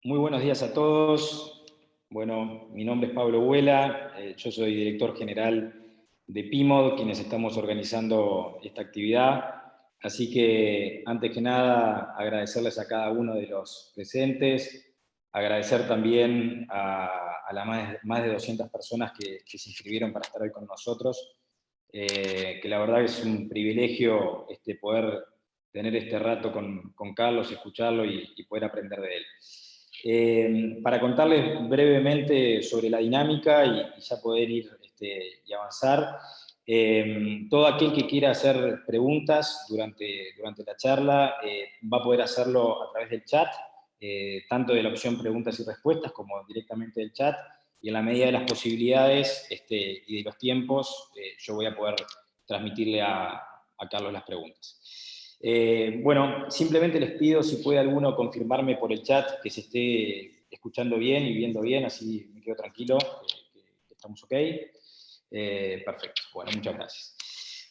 Muy buenos días a todos. Bueno, mi nombre es Pablo Vuela, yo soy director general de PIMOD, quienes estamos organizando esta actividad. Así que, antes que nada, agradecerles a cada uno de los presentes, agradecer también a las más de 200 personas que se inscribieron para estar hoy con nosotros, que la verdad es un privilegio poder tener este rato con Carlos, escucharlo y poder aprender de él. Para contarles brevemente sobre la dinámica y ya poder ir y avanzar, todo aquel que quiera hacer preguntas durante la charla va a poder hacerlo a través del chat, tanto de la opción preguntas y respuestas como directamente del chat, y en la medida de las posibilidades y de los tiempos, yo voy a poder transmitirle a Carlos las preguntas. Bueno, simplemente les pido si puede alguno confirmarme por el chat que se esté escuchando bien y viendo bien, así me quedo tranquilo, que estamos ok. Perfecto, bueno, muchas gracias.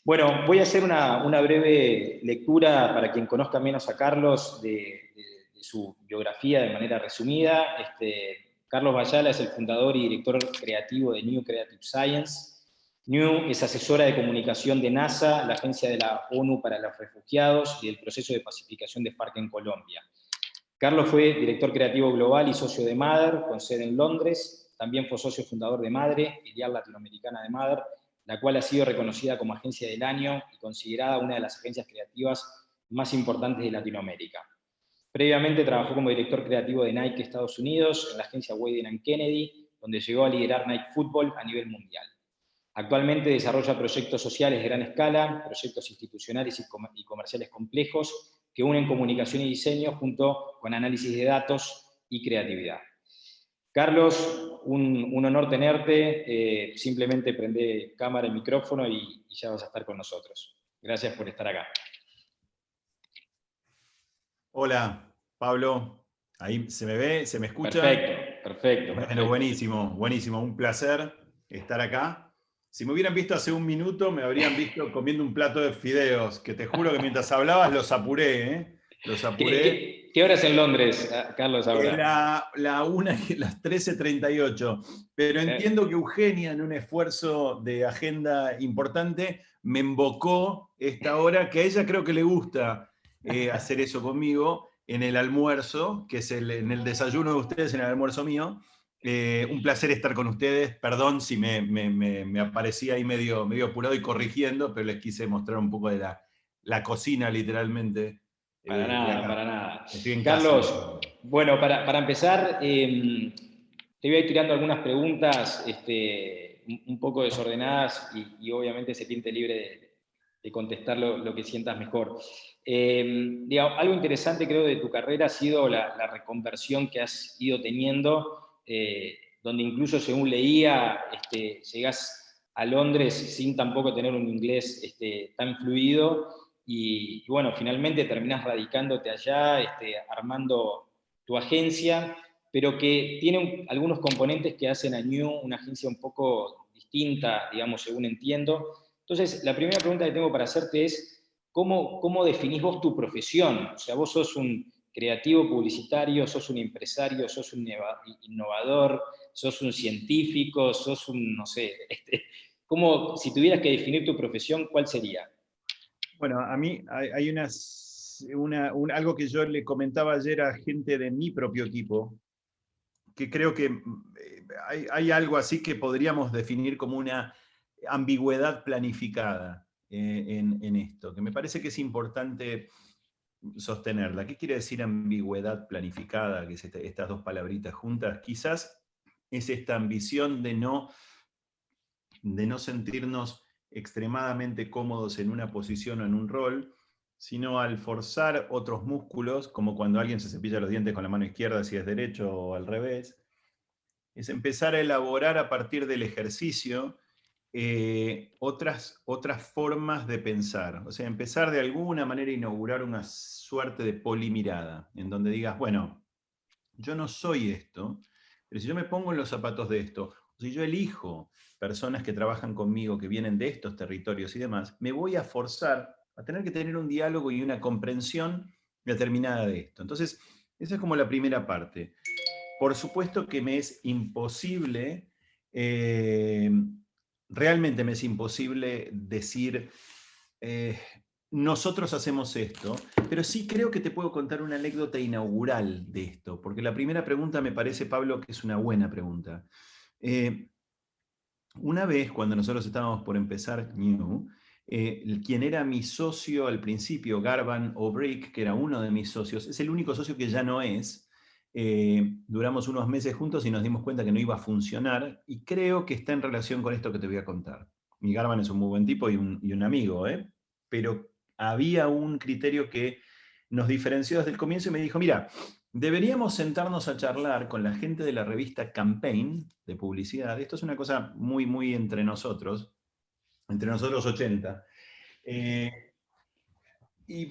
Bueno, voy a hacer una breve lectura para quien conozca menos a Carlos de su biografía de manera resumida. Carlos Bayala es el fundador y director creativo de New Creative Science. New es asesora de comunicación de NASA, la agencia de la ONU para los refugiados y el proceso de pacificación de FARC en Colombia. Carlos fue director creativo global y socio de Mother, con sede en Londres. También fue socio fundador de Madre, filial latinoamericana de Mother, la cual ha sido reconocida como agencia del año y considerada una de las agencias creativas más importantes de Latinoamérica. Previamente trabajó como director creativo de Nike Estados Unidos en la agencia Wieden & Kennedy, donde llegó a liderar Nike Football a nivel mundial. Actualmente desarrolla proyectos sociales de gran escala, proyectos institucionales y comerciales complejos que unen comunicación y diseño junto con análisis de datos y creatividad. Carlos, un honor tenerte. Simplemente prende cámara y micrófono y ya vas a estar con nosotros. Gracias por estar acá. Hola, Pablo. Ahí se me ve, se me escucha. Perfecto. Bueno, buenísimo, buenísimo. Un placer estar acá. Si me hubieran visto hace un minuto, me habrían visto comiendo un plato de fideos, que te juro que mientras hablabas los apuré, ¿eh? Los apuré. ¿Qué hora es en Londres, Carlos, ahora? La 1 y las 13:38. Pero entiendo que Eugenia, en un esfuerzo de agenda importante, me embocó esta hora, que a ella creo que le gusta hacer eso conmigo en el almuerzo, que es en el desayuno de ustedes, en el almuerzo mío. Un placer estar con ustedes. Perdón si me aparecía ahí medio apurado y corrigiendo, pero les quise mostrar un poco de la cocina, literalmente. De acá. Para nada. Estoy en casa en este Carlos, momento. bueno, para empezar, te voy a ir tirando algunas preguntas un poco desordenadas y obviamente se siente libre de contestar lo que sientas mejor. Digamos, algo interesante creo de tu carrera ha sido la reconversión que has ido teniendo, donde incluso según leía, llegás a Londres sin tampoco tener un inglés tan fluido y bueno, finalmente terminás radicándote allá, armando tu agencia, pero que tiene algunos componentes que hacen a New una agencia un poco distinta, digamos, según entiendo. Entonces, la primera pregunta que tengo para hacerte es, ¿cómo definís vos tu profesión? O sea, vos sos un creativo publicitario, sos un empresario, sos un innovador, sos un científico, sos un, no sé, ¿cómo, si tuvieras que definir tu profesión, cuál sería? Bueno, a mí hay algo que yo le comentaba ayer a gente de mi propio equipo, que creo que hay algo así que podríamos definir como una ambigüedad planificada en esto, que me parece que es importante sostenerla. ¿Qué quiere decir ambigüedad planificada? Que es estas dos palabritas juntas. Quizás es esta ambición de no sentirnos extremadamente cómodos en una posición o en un rol, sino al forzar otros músculos, como cuando alguien se cepilla los dientes con la mano izquierda si es derecho o al revés, es empezar a elaborar a partir del ejercicio otras formas de pensar. O sea, empezar de alguna manera a inaugurar una suerte de polimirada, en donde digas, bueno, yo no soy esto, pero si yo me pongo en los zapatos de esto, si yo elijo personas que trabajan conmigo, que vienen de estos territorios y demás, me voy a forzar a tener que tener un diálogo y una comprensión determinada de esto. Entonces, esa es como la primera parte. por supuesto que me es imposible, realmente me es imposible decir, nosotros hacemos esto, pero sí creo que te puedo contar una anécdota inaugural de esto, porque la primera pregunta me parece, Pablo, que es una buena pregunta. Una vez, cuando nosotros estábamos por empezar New, quien era mi socio al principio, Garvan O'Brick, que era uno de mis socios, es el único socio que ya no es. Duramos unos meses juntos y nos dimos cuenta que no iba a funcionar, y creo que está en relación con esto que te voy a contar. Mi Garvan es un muy buen tipo y un amigo, pero había un criterio que nos diferenció desde el comienzo y me dijo, mira, deberíamos sentarnos a charlar con la gente de la revista Campaign de publicidad. Esto es una cosa muy, muy entre nosotros 80. Y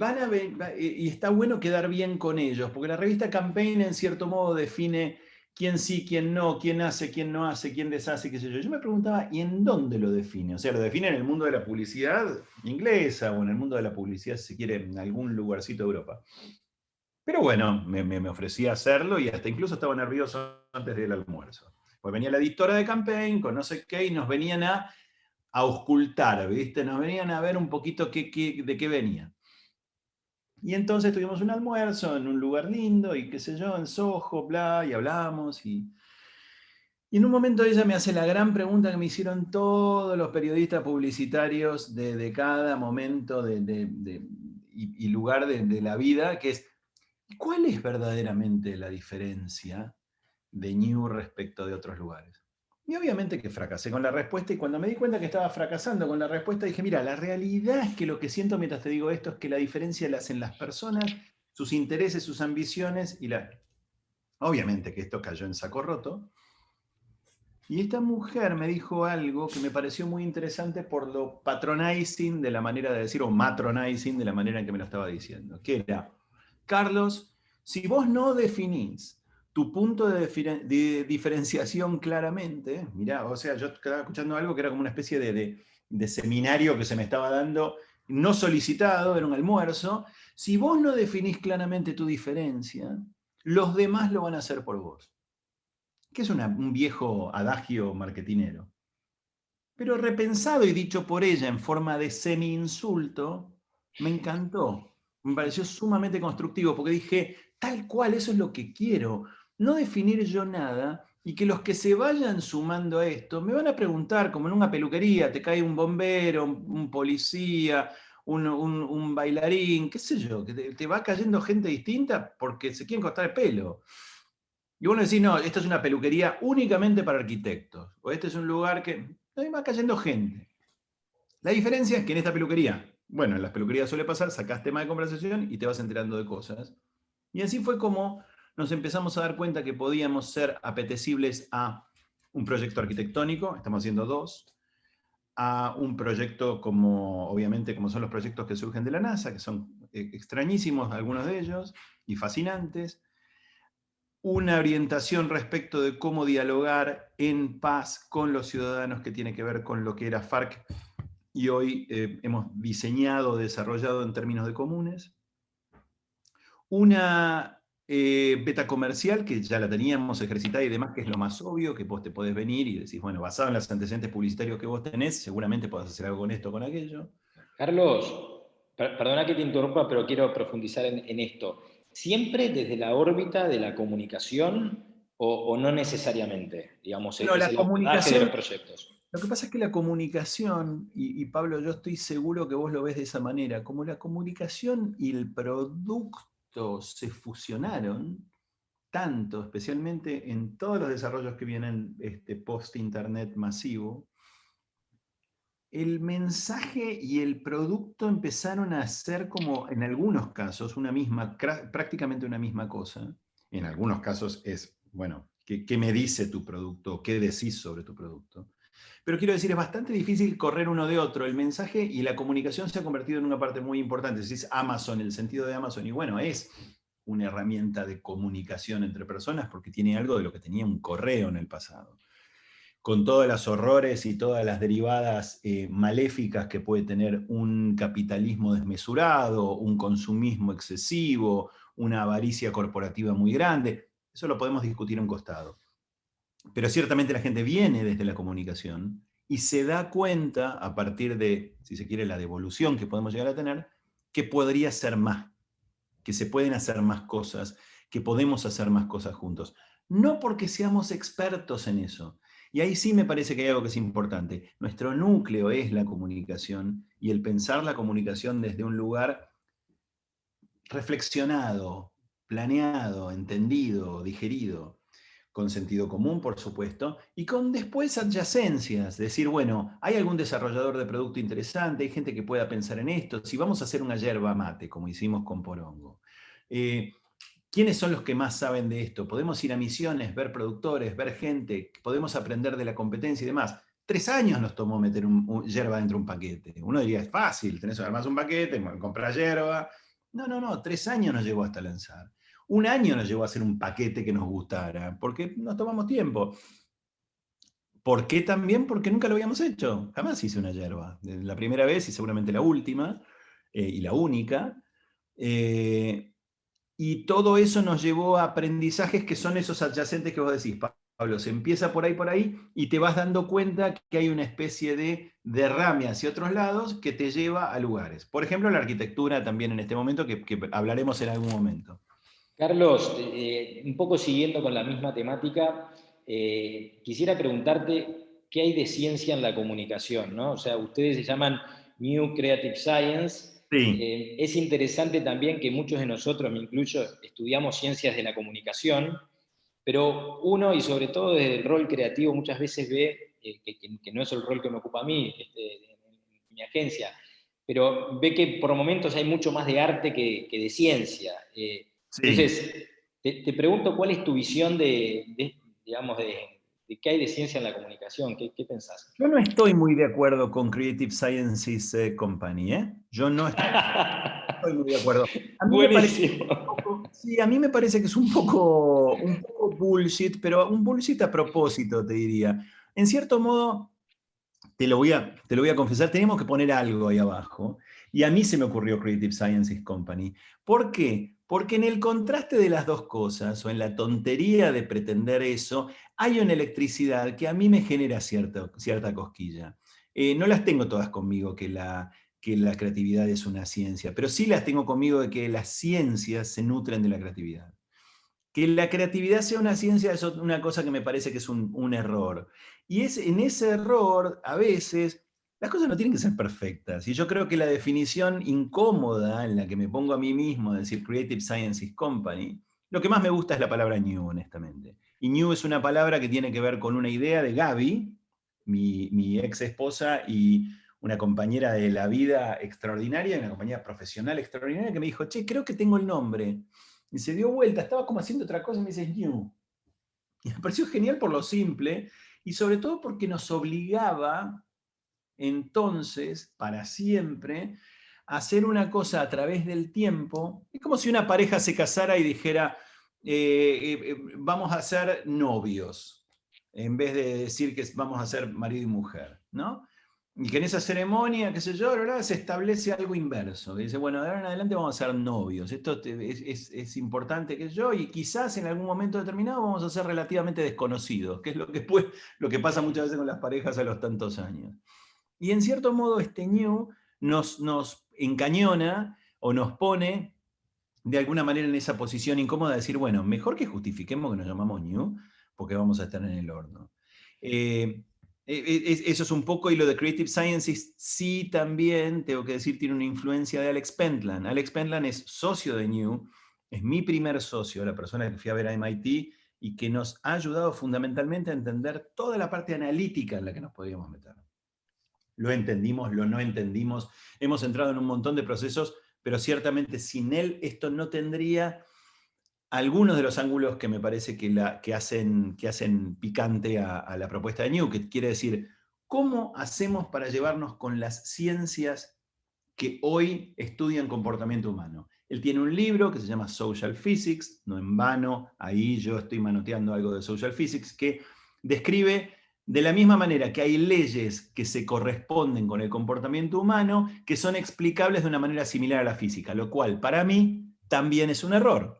está bueno quedar bien con ellos, porque la revista Campaign en cierto modo define quién sí, quién no, quién hace, quién no hace, quién deshace, qué sé yo. Yo me preguntaba, ¿y en dónde lo define? O sea, ¿lo define en el mundo de la publicidad inglesa o en el mundo de la publicidad, si se quiere, en algún lugarcito de Europa? Pero bueno, me ofrecí a hacerlo y hasta incluso estaba nervioso antes del almuerzo. Pues venía la editora de Campaign con no sé qué y nos venían a auscultar, ¿viste? Nos venían a ver un poquito de qué venía. Y entonces tuvimos un almuerzo en un lugar lindo y qué sé yo, en Soho, bla, y hablamos. Y en un momento ella me hace la gran pregunta que me hicieron todos los periodistas publicitarios de cada momento y lugar de la vida, que es, ¿cuál es verdaderamente la diferencia de New respecto de otros lugares? Y obviamente que fracasé con la respuesta, y cuando me di cuenta que estaba fracasando con la respuesta, dije, mira, la realidad es que lo que siento mientras te digo esto es que la diferencia la hacen las personas, sus intereses, sus ambiciones, obviamente que esto cayó en saco roto. Y esta mujer me dijo algo que me pareció muy interesante por lo patronizing de la manera de decir, o matronizing de la manera en que me lo estaba diciendo, que era, Carlos, si vos no definís tu punto de diferenciación claramente, mirá, o sea, yo estaba escuchando algo que era como una especie de seminario que se me estaba dando, no solicitado, era un almuerzo, si vos no definís claramente tu diferencia, los demás lo van a hacer por vos. Que es un viejo adagio marketinero. Pero repensado y dicho por ella en forma de semi-insulto, me encantó. Me pareció sumamente constructivo porque dije, tal cual, eso es lo que quiero. No definir yo nada y que los que se vayan sumando a esto me van a preguntar, como en una peluquería, te cae un bombero, un policía, un bailarín, qué sé yo, que te va cayendo gente distinta porque se quieren cortar el pelo. Y vos decís, no, esta es una peluquería únicamente para arquitectos, o este es un lugar que ahí va cayendo gente. La diferencia es que en esta peluquería, bueno, en las peluquerías suele pasar, sacás tema de conversación y te vas enterando de cosas. Y así fue como nos empezamos a dar cuenta que podíamos ser apetecibles a un proyecto arquitectónico, estamos haciendo 2, a un proyecto como, obviamente, como son los proyectos que surgen de la NASA, que son extrañísimos algunos de ellos y fascinantes, una orientación respecto de cómo dialogar en paz con los ciudadanos que tiene que ver con lo que era FARC y hoy hemos diseñado, desarrollado en términos de comunes. Una beta comercial que ya la teníamos ejercitada y demás, que es lo más obvio, que vos te podés venir y decís, bueno, basado en los antecedentes publicitarios que vos tenés, seguramente podés hacer algo con esto o con aquello. Carlos, perdona que te interrumpa, pero quiero profundizar en esto. ¿Siempre desde la órbita de la comunicación o no necesariamente? Digamos, No, es la el abordaje de los comunicación, proyectos. lo que pasa es que la comunicación, y Pablo, yo estoy seguro que vos lo ves de esa manera, como la comunicación y el producto se fusionaron tanto, especialmente en todos los desarrollos que vienen post-internet masivo, el mensaje y el producto empezaron a ser como, en algunos casos, prácticamente una misma cosa. En algunos casos es, bueno, ¿qué me dice tu producto? ¿Qué decís sobre tu producto? Pero quiero decir, es bastante difícil correr uno de otro. El mensaje y la comunicación se ha convertido en una parte muy importante. Si es Amazon, el sentido de Amazon, y bueno, es una herramienta de comunicación entre personas porque tiene algo de lo que tenía un correo en el pasado. Con todos los horrores y todas las derivadas maléficas que puede tener un capitalismo desmesurado, un consumismo excesivo, una avaricia corporativa muy grande. Eso lo podemos discutir a un costado. Pero ciertamente la gente viene desde la comunicación y se da cuenta, a partir de, si se quiere, la devolución que podemos llegar a tener, que podría ser más, que se pueden hacer más cosas, que podemos hacer más cosas juntos. No porque seamos expertos en eso. Y ahí sí me parece que hay algo que es importante. Nuestro núcleo es la comunicación y el pensar la comunicación desde un lugar reflexionado, planeado, entendido, digerido, con sentido común, por supuesto, y con después adyacencias, decir, bueno, hay algún desarrollador de producto interesante, hay gente que pueda pensar en esto, si vamos a hacer una yerba mate, como hicimos con Porongo. ¿Quiénes son los que más saben de esto? Podemos ir a misiones, ver productores, ver gente, podemos aprender de la competencia y demás. 3 años nos tomó meter yerba dentro de un paquete. Uno diría, es fácil, tenés además un paquete, comprar yerba. No, 3 años nos llevó hasta lanzar. 1 año nos llevó a hacer un paquete que nos gustara, porque nos tomamos tiempo. ¿Por qué también? Porque nunca lo habíamos hecho. Jamás hice una yerba. La primera vez y seguramente la última, y la única. Y todo eso nos llevó a aprendizajes que son esos adyacentes que vos decís, Pablo, se empieza por ahí, y te vas dando cuenta que hay una especie de derrame hacia otros lados que te lleva a lugares. Por ejemplo, la arquitectura también en este momento, que hablaremos en algún momento. Carlos, un poco siguiendo con la misma temática, quisiera preguntarte qué hay de ciencia en la comunicación, ¿no? O sea, ustedes se llaman New Creative Science. Sí. Es interesante también que muchos de nosotros, me incluyo, estudiamos ciencias de la comunicación, pero uno, y sobre todo desde el rol creativo, muchas veces ve, que no es el rol que me ocupa a mí, en mi agencia, pero ve que por momentos hay mucho más de arte que de ciencia. Sí. Entonces, te pregunto cuál es tu visión digamos, de qué hay de ciencia en la comunicación, qué pensás? Yo no estoy muy de acuerdo con Creative Sciences Company, ¿eh? Yo no estoy muy de acuerdo. A mí me parece Buenísimo. sí, a mí me parece que es un poco bullshit, pero un bullshit a propósito, te diría. En cierto modo, te lo voy a confesar, tenemos que poner algo ahí abajo. Y a mí se me ocurrió Creative Sciences Company. ¿Por qué? Porque en el contraste de las dos cosas, o en la tontería de pretender eso, hay una electricidad que a mí me genera cierta cosquilla. No las tengo todas conmigo que la creatividad es una ciencia, pero sí las tengo conmigo de que las ciencias se nutren de la creatividad. Que la creatividad sea una ciencia es una cosa que me parece que es un error. Y en ese error, a veces, las cosas no tienen que ser perfectas. Y yo creo que la definición incómoda en la que me pongo a mí mismo, de decir Creative Sciences Company, lo que más me gusta es la palabra new, honestamente. Y new es una palabra que tiene que ver con una idea de Gaby, mi ex esposa y una compañera de la vida extraordinaria, una compañera profesional extraordinaria, que me dijo, che, creo que tengo el nombre. Y se dio vuelta, estaba como haciendo otra cosa y me dice New. Y me pareció genial por lo simple y sobre todo porque nos obligaba entonces, para siempre, a hacer una cosa a través del tiempo. Es como si una pareja se casara y dijera, vamos a ser novios, en vez de decir que vamos a ser marido y mujer, ¿no? Y que en esa ceremonia, qué sé yo, ¿verdad? Se establece algo inverso, que dice, bueno, de ahora en adelante vamos a ser novios, esto es importante que yo, y quizás en algún momento determinado vamos a ser relativamente desconocidos, que es lo que pasa muchas veces con las parejas a los tantos años. Y en cierto modo este new nos encañona o nos pone de alguna manera en esa posición incómoda de decir, bueno, mejor que justifiquemos que nos llamamos new, porque vamos a estar en el horno. Eso es un poco, y lo de Creative Sciences sí también, tengo que decir, tiene una influencia de Alex Pentland. Alex Pentland es socio de New, es mi primer socio, la persona que fui a ver a MIT y que nos ha ayudado fundamentalmente a entender toda la parte analítica en la que nos podíamos meter. Lo entendimos, lo no entendimos, hemos entrado en un montón de procesos, pero ciertamente sin él esto no tendría algunos de los ángulos que me parece que hacen picante a la propuesta de New, que quiere decir, ¿cómo hacemos para llevarnos con las ciencias que hoy estudian comportamiento humano? Él tiene un libro que se llama Social Physics, no en vano, ahí yo estoy manoteando algo de Social Physics, que describe de la misma manera que hay leyes que se corresponden con el comportamiento humano, que son explicables de una manera similar a la física, lo cual para mí también es un error.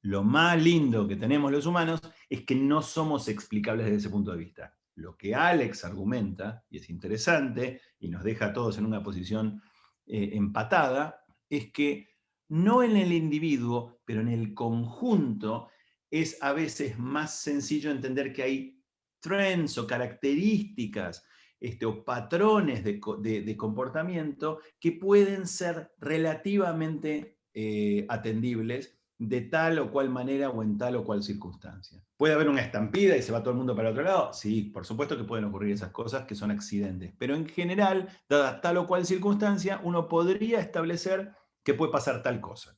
Lo más lindo que tenemos los humanos es que no somos explicables desde ese punto de vista. Lo que Alex argumenta, y es interesante, y nos deja a todos en una posición empatada, es que no en el individuo, pero en el conjunto, es a veces más sencillo entender que hay trends o características o patrones de comportamiento que pueden ser relativamente atendibles de tal o cual manera o en tal o cual circunstancia. ¿Puede haber una estampida y se va todo el mundo para otro lado? Sí, por supuesto que pueden ocurrir esas cosas que son accidentes, pero en general, dada tal o cual circunstancia, uno podría establecer que puede pasar tal cosa.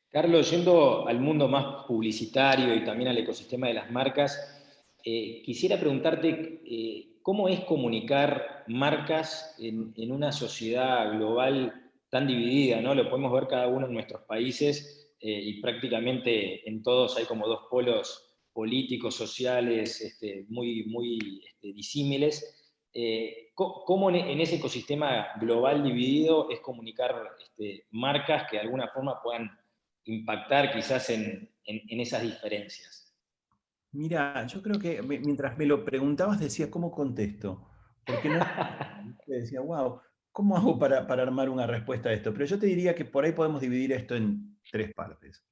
Carlos, yendo al mundo más publicitario y también al ecosistema de las marcas, quisiera preguntarte cómo es comunicar marcas en una sociedad global tan dividida, ¿no? Lo podemos ver cada uno en nuestros países y prácticamente en todos hay como dos polos políticos, sociales, muy disímiles. ¿Cómo en ese ecosistema global dividido es comunicar marcas que de alguna forma puedan impactar quizás en esas diferencias? Mira, yo creo que mientras me lo preguntabas decía, ¿cómo contesto? Porque no decía, wow, ¿cómo hago para armar una respuesta a esto? Pero yo te diría que por ahí podemos dividir esto en tres partes.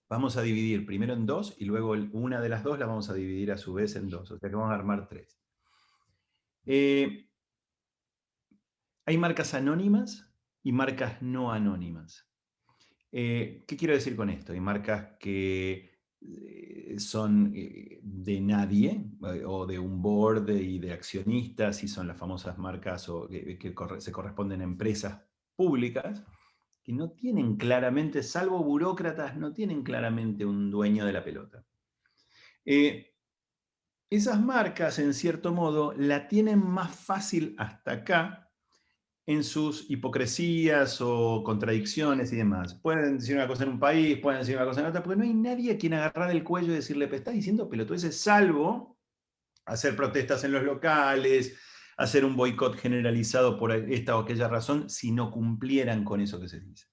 Vamos a dividir primero en dos y luego una de las dos la vamos a dividir a su vez en dos. O sea que vamos a armar tres. Hay marcas anónimas y marcas no anónimas. ¿Qué quiero decir con esto? Hay marcas que son de nadie o de un board y de accionistas y son las famosas marcas que se corresponden a empresas públicas que no tienen claramente, salvo burócratas, no tienen claramente un dueño de la pelota. Esas marcas, en cierto modo, la tienen más fácil hasta acá en sus hipocresías o contradicciones y demás. Pueden decir una cosa en un país, pueden decir una cosa en otra, porque no hay nadie a quien agarrar el cuello y decirle, pero estás diciendo pelotudeces, salvo hacer protestas en los locales, hacer un boicot generalizado por esta o aquella razón, si no cumplieran con eso que se dice.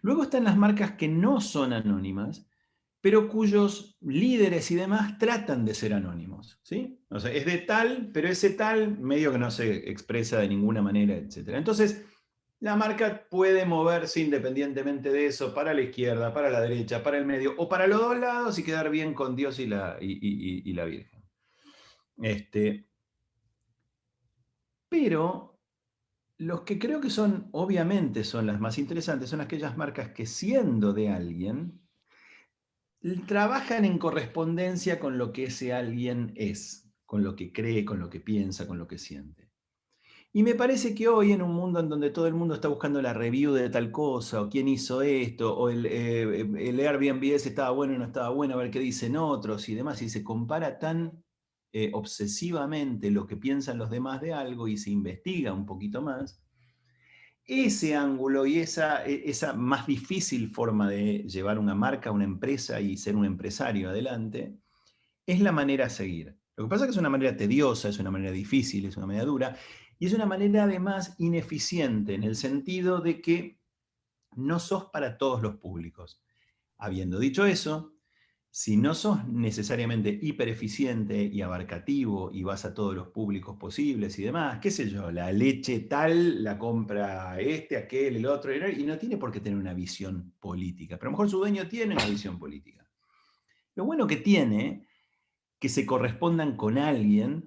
Luego están las marcas que no son anónimas, pero cuyos líderes y demás tratan de ser anónimos, ¿sí? O sea, es de tal, pero ese tal medio que no se expresa de ninguna manera, etc. Entonces, la marca puede moverse independientemente de eso para la izquierda, para la derecha, para el medio o para los dos lados y quedar bien con Dios y la Virgen. Pero los que creo que son, obviamente, son las más interesantes, son aquellas marcas que siendo de alguien, trabajan en correspondencia con lo que ese alguien es, con lo que cree, con lo que piensa, con lo que siente. Y me parece que hoy en un mundo en donde todo el mundo está buscando la review de tal cosa, o quién hizo esto, o el Airbnb estaba bueno o no estaba bueno, a ver qué dicen otros y demás, y se compara tan obsesivamente lo que piensan los demás de algo y se investiga un poquito más, ese ángulo y esa más difícil forma de llevar una marca, una empresa y ser un empresario adelante, es la manera a seguir. Lo que pasa es que es una manera tediosa, es una manera difícil, es una manera dura, y es una manera además ineficiente, en el sentido de que no sos para todos los públicos. Habiendo dicho eso, si no sos necesariamente hipereficiente y abarcativo y vas a todos los públicos posibles y demás, qué sé yo, la leche tal la compra aquel, el otro, y no tiene por qué tener una visión política, pero a lo mejor su dueño tiene una visión política. Lo bueno que tiene, que se correspondan con alguien,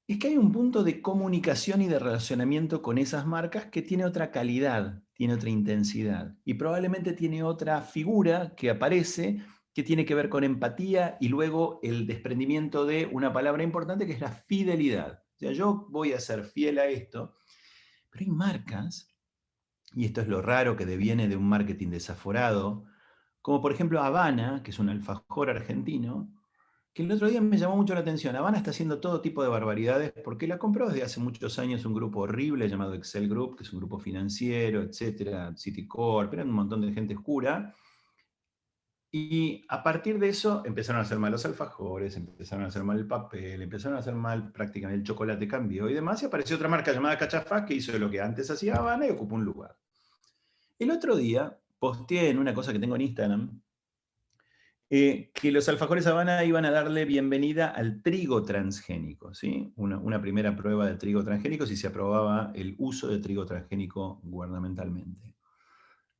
es que hay un punto de comunicación y de relacionamiento con esas marcas que tiene otra calidad, tiene otra intensidad y probablemente tiene otra figura que aparece que tiene que ver con empatía y luego el desprendimiento de una palabra importante que es la fidelidad. O sea, yo voy a ser fiel a esto, pero hay marcas, y esto es lo raro que deviene de un marketing desaforado, como por ejemplo Habana, que es un alfajor argentino, que el otro día me llamó mucho la atención. Habana está haciendo todo tipo de barbaridades porque la compró desde hace muchos años un grupo horrible llamado Excel Group, que es un grupo financiero, etcétera, Citicorp, eran un montón de gente oscura. Y a partir de eso empezaron a hacer mal los alfajores, empezaron a hacer mal el papel, empezaron a hacer mal prácticamente el chocolate cambió y demás. Y apareció otra marca llamada Cachafaz que hizo lo que antes hacía Habana y ocupó un lugar. El otro día posteé en una cosa que tengo en Instagram, que los alfajores Habana iban a darle bienvenida al trigo transgénico, ¿sí? Una primera prueba de trigo transgénico si se aprobaba el uso de trigo transgénico gubernamentalmente.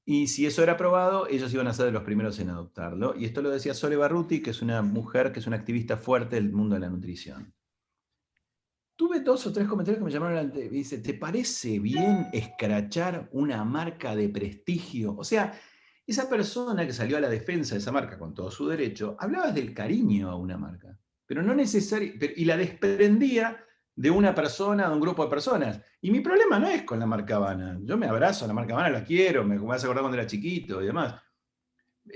Y si eso era aprobado, ellos iban a ser de los primeros en adoptarlo. Y esto lo decía Sole Barruti, que es una mujer, que es una activista fuerte del mundo de la nutrición. Tuve 2 o 3 comentarios que me llamaron la atención. Dice, ¿te parece bien escrachar una marca de prestigio? O sea, esa persona que salió a la defensa de esa marca con todo su derecho, hablaba del cariño a una marca, pero no necesariamente, y la desprendía de una persona, de un grupo de personas. Y mi problema no es con la marca Habana. Yo me abrazo a la marca Habana, la quiero, me vas a acordar cuando era chiquito y demás.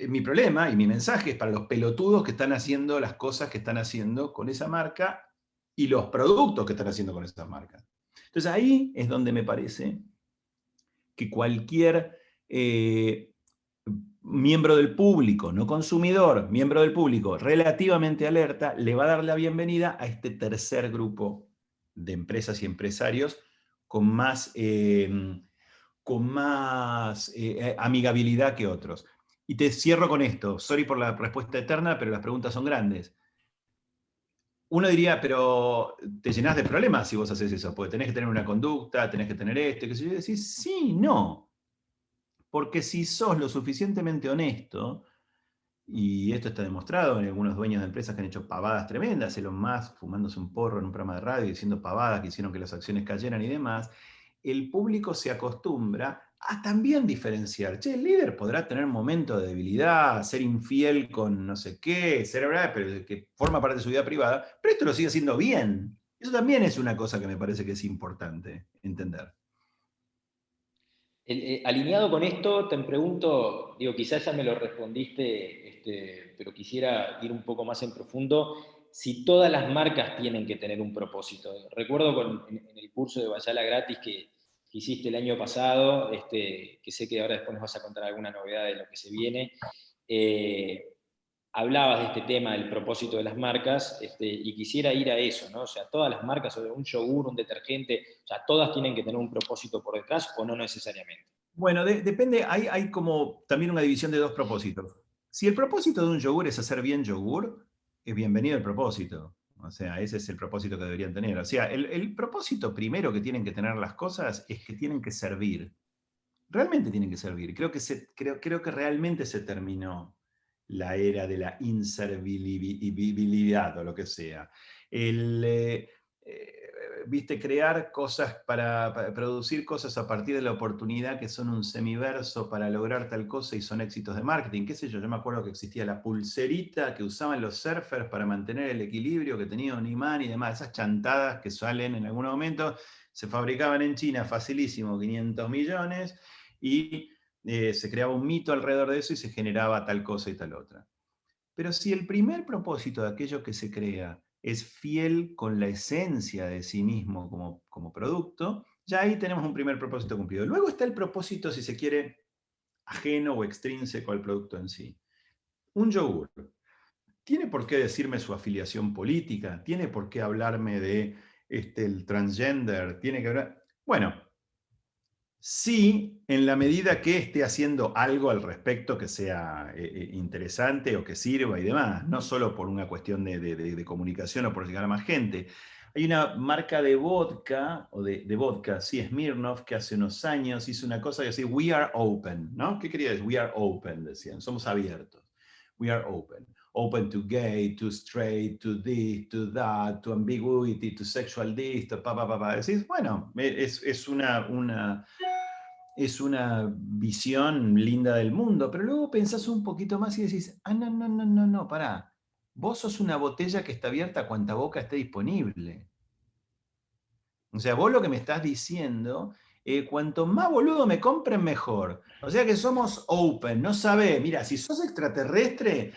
Mi problema y mi mensaje es para los pelotudos que están haciendo las cosas que están haciendo con esa marca y los productos que están haciendo con esas marcas. Entonces ahí es donde me parece que cualquier miembro del público, no consumidor, miembro del público relativamente alerta, le va a dar la bienvenida a este tercer grupo de empresas y empresarios con más, amigabilidad que otros. Y te cierro con esto. Sorry por la respuesta eterna, pero las preguntas son grandes. Uno diría, pero te llenás de problemas si vos haces eso, porque tenés que tener una conducta, tenés que tener esto, que sé yo. Y decís, sí, no. Porque si sos lo suficientemente honesto, y esto está demostrado en algunos dueños de empresas que han hecho pavadas tremendas, Elon Musk fumándose un porro en un programa de radio diciendo pavadas que hicieron que las acciones cayeran y demás, el público se acostumbra a también diferenciar. Che, el líder podrá tener momentos de debilidad, ser infiel con no sé qué, ser verdad, pero que forma parte de su vida privada, pero esto lo sigue haciendo bien. Eso también es una cosa que me parece que es importante entender. Alineado con esto, te pregunto, digo, quizás ya me lo respondiste, pero quisiera ir un poco más en profundo, si todas las marcas tienen que tener un propósito. Recuerdo en el curso de Bayala Gratis que hiciste el año pasado, que sé que ahora después nos vas a contar alguna novedad de lo que se viene, hablabas de este tema del propósito de las marcas, y quisiera ir a eso, ¿no? O sea, todas las marcas, o un yogur, un detergente, o sea, todas tienen que tener un propósito por detrás o no necesariamente. Bueno, depende, hay como también una división de 2 propósitos. Si el propósito de un yogur es hacer bien yogur, es bienvenido el propósito. O sea, ese es el propósito que deberían tener. O sea, el propósito primero que tienen que tener las cosas es que tienen que servir. Realmente tienen que servir. Creo que realmente se terminó la era de la inservibilidad o lo que sea. El, viste, crear cosas para producir cosas a partir de la oportunidad que son un semiverso para lograr tal cosa y son éxitos de marketing, qué sé yo me acuerdo que existía la pulserita que usaban los surfers para mantener el equilibrio, que tenía un imán y demás, esas chantadas que salen en algún momento, se fabricaban en China facilísimo, 500 millones, y se creaba un mito alrededor de eso y se generaba tal cosa y tal otra. Pero si el primer propósito de aquello que se crea es fiel con la esencia de sí mismo como producto, ya ahí tenemos un primer propósito cumplido. Luego está el propósito, si se quiere, ajeno o extrínseco al producto en sí. Un yogur. ¿Tiene por qué decirme su afiliación política? ¿Tiene por qué hablarme de el transgender? ¿Tiene que hablar? Bueno, sí, en la medida que esté haciendo algo al respecto que sea interesante o que sirva y demás, no solo por una cuestión de comunicación o por llegar a más gente. Hay una marca de vodka, o de vodka, sí, Smirnoff, que hace unos años hizo una cosa que decía, we are open, ¿no? ¿Qué quería decir? We are open, decían, somos abiertos. We are open. Open to gay, to straight, to this, to that, to ambiguity, to sexual this, to pa. Decís, bueno, es una visión linda del mundo, pero luego pensás un poquito más y decís, no, pará. Vos sos una botella que está abierta a cuanta boca esté disponible. O sea, vos lo que me estás diciendo, cuanto más boludo me compren, mejor. O sea que somos open, no sabés, mira, si sos extraterrestre,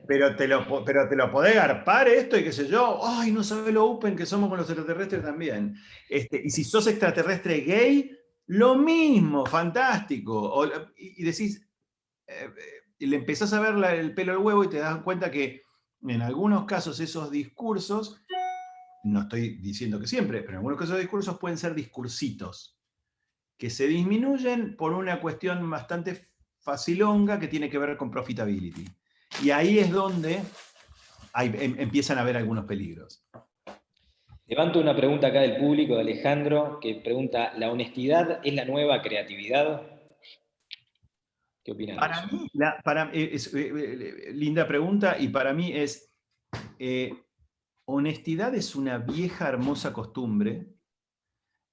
pero te lo podés garpar esto y qué sé yo, ay, no sabés lo open que somos con los extraterrestres también. Y si sos extraterrestre gay, lo mismo, fantástico. Y decís, y le empezás a ver el pelo al huevo y te das cuenta que en algunos casos esos discursos, no estoy diciendo que siempre, pero en algunos casos esos discursos pueden ser discursitos, que se disminuyen por una cuestión bastante facilonga que tiene que ver con profitability. Y ahí es donde empiezan a haber algunos peligros. Levanto una pregunta acá del público, de Alejandro, que pregunta, ¿la honestidad es la nueva creatividad? ¿Qué opinas de eso? Para mí, linda pregunta, y para mí es, honestidad es una vieja, hermosa costumbre,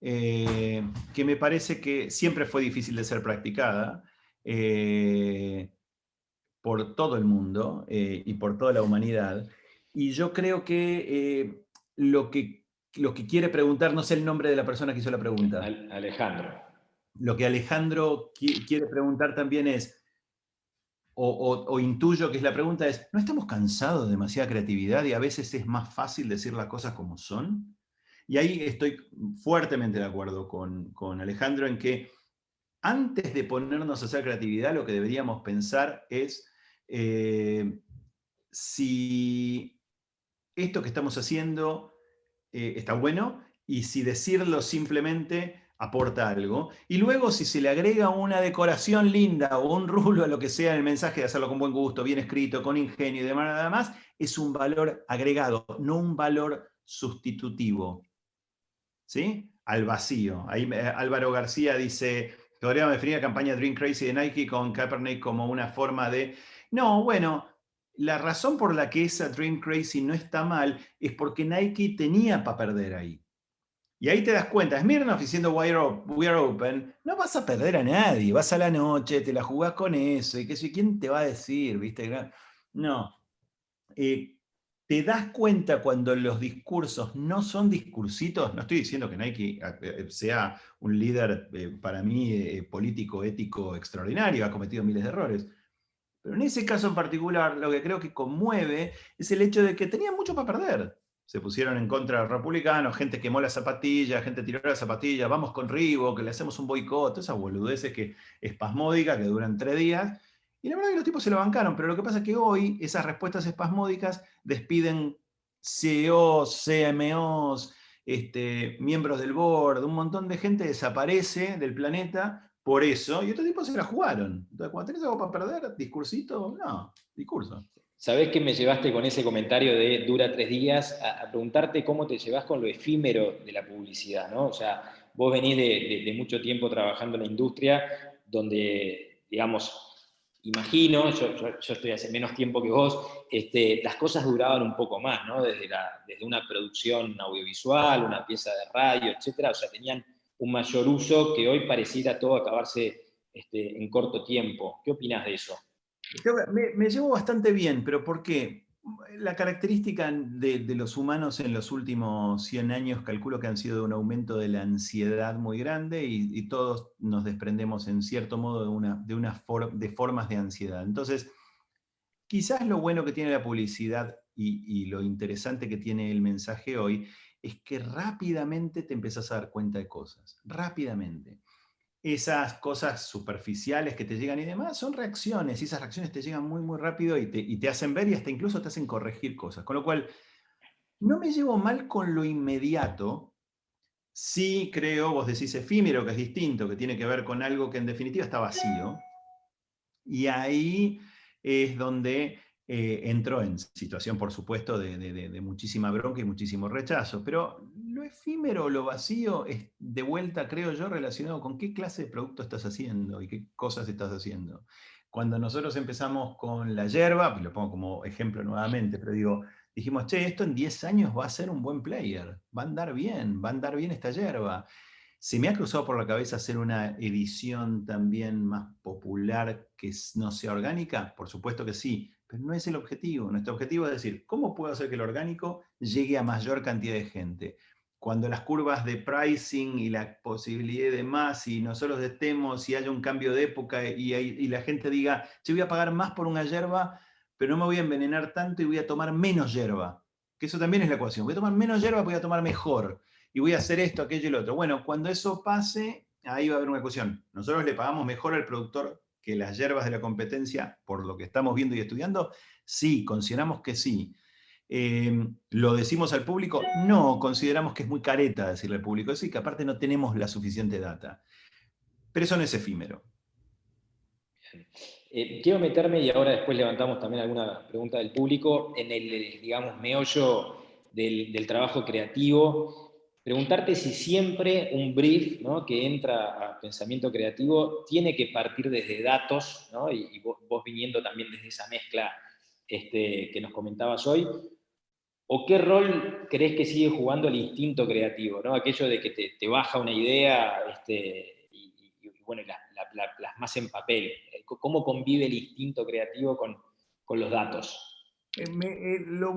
que me parece que siempre fue difícil de ser practicada por todo el mundo y por toda la humanidad. Y yo creo que lo que quiere preguntar, no sé el nombre de la persona que hizo la pregunta. Alejandro. Lo que Alejandro quiere preguntar también es, o intuyo que es la pregunta es, ¿no estamos cansados de demasiada creatividad y a veces es más fácil decir las cosas como son? Y ahí estoy fuertemente de acuerdo con Alejandro en que antes de ponernos a hacer creatividad, lo que deberíamos pensar es si esto que estamos haciendo está bueno y si decirlo simplemente aporta algo. Y luego si se le agrega una decoración linda o un rulo a lo que sea en el mensaje, de hacerlo con buen gusto, bien escrito, con ingenio y demás, nada más, es un valor agregado, no un valor sustitutivo. ¿Sí? Al vacío. Ahí Álvaro García dice, podríamos definir la campaña Dream Crazy de Nike con Kaepernick como una forma de... No, bueno, la razón por la que esa Dream Crazy no está mal es porque Nike tenía para perder ahí. Y ahí te das cuenta, Smirnoff diciendo We are open, no vas a perder a nadie, vas a la noche, te la jugás con eso, y qué sé, ¿quién te va a decir? ¿Viste? No. Te das cuenta cuando los discursos no son discursitos, no estoy diciendo que Nike sea un líder para mí político, ético extraordinario, ha cometido miles de errores, pero en ese caso en particular lo que creo que conmueve es el hecho de que tenían mucho para perder. Se pusieron en contra de los republicanos, gente quemó las zapatillas, gente tiró las zapatillas, vamos con Reebok, que le hacemos un boicot, esas boludeces que espasmódicas que duran 3 días. Y la verdad es que los tipos se lo bancaron, pero lo que pasa es que hoy esas respuestas espasmódicas despiden CEOs, CMOs, miembros del board, un montón de gente desaparece del planeta por eso, y otros tipos se la jugaron. Entonces, cuando tenés algo para perder, discursito, no, discurso. ¿Sabés que me llevaste con ese comentario de dura 3 días a preguntarte cómo te llevas con lo efímero de la publicidad, ¿no? O sea, vos venís de mucho tiempo trabajando en la industria donde, digamos, imagino, yo estoy hace menos tiempo que vos, las cosas duraban un poco más, ¿no? Desde una producción audiovisual, una pieza de radio, etcétera, o sea, tenían un mayor uso que hoy pareciera todo acabarse en corto tiempo. ¿Qué opinás de eso? Me llevo bastante bien, pero ¿por qué? La característica de los humanos en los últimos 100 años calculo que han sido de un aumento de la ansiedad muy grande y todos nos desprendemos en cierto modo de formas de ansiedad. Entonces, quizás lo bueno que tiene la publicidad y lo interesante que tiene el mensaje hoy es que rápidamente te empezás a dar cuenta de cosas, rápidamente. Esas cosas superficiales que te llegan y demás son reacciones, y esas reacciones te llegan muy, muy rápido y te hacen ver y hasta incluso te hacen corregir cosas. Con lo cual, no me llevo mal con lo inmediato. Sí creo, vos decís efímero, que es distinto, que tiene que ver con algo que en definitiva está vacío. Y ahí es donde entro en situación, por supuesto, de muchísima bronca y muchísimo rechazo. Pero lo efímero, lo vacío, es de vuelta, creo yo, relacionado con qué clase de producto estás haciendo y qué cosas estás haciendo. Cuando nosotros empezamos con la yerba, pues lo pongo como ejemplo nuevamente, pero digo, dijimos, che, esto en 10 años va a ser un buen player, va a andar bien esta yerba. ¿Se me ha cruzado por la cabeza hacer una edición también más popular que no sea orgánica? Por supuesto que sí, pero no es el objetivo. Nuestro objetivo es decir, ¿cómo puedo hacer que el orgánico llegue a mayor cantidad de gente? Cuando las curvas de pricing y la posibilidad de más, y nosotros estemos y haya un cambio de época y la gente diga, yo voy a pagar más por una yerba, pero no me voy a envenenar tanto y voy a tomar menos yerba. Que eso también es la ecuación. Voy a tomar menos yerba, voy a tomar mejor y voy a hacer esto, aquello y lo otro. Bueno, cuando eso pase, ahí va a haber una cuestión. Nosotros le pagamos mejor al productor que las hierbas de la competencia, por lo que estamos viendo y estudiando. Sí, consideramos que sí. ¿Lo decimos al público? No, consideramos que es muy careta decirle al público sí, que aparte no tenemos la suficiente data. Pero eso no es efímero. Quiero meterme, y ahora después levantamos también alguna pregunta del público, en el, digamos, meollo del trabajo creativo. Preguntarte si siempre un brief, ¿no?, que entra a pensamiento creativo tiene que partir desde datos, ¿no?, y vos viniendo también desde esa mezcla que nos comentabas hoy, o qué rol crees que sigue jugando el instinto creativo, ¿no? Aquello de que te baja una idea y bueno, la plasmas en papel. ¿Cómo convive el instinto creativo con los datos? La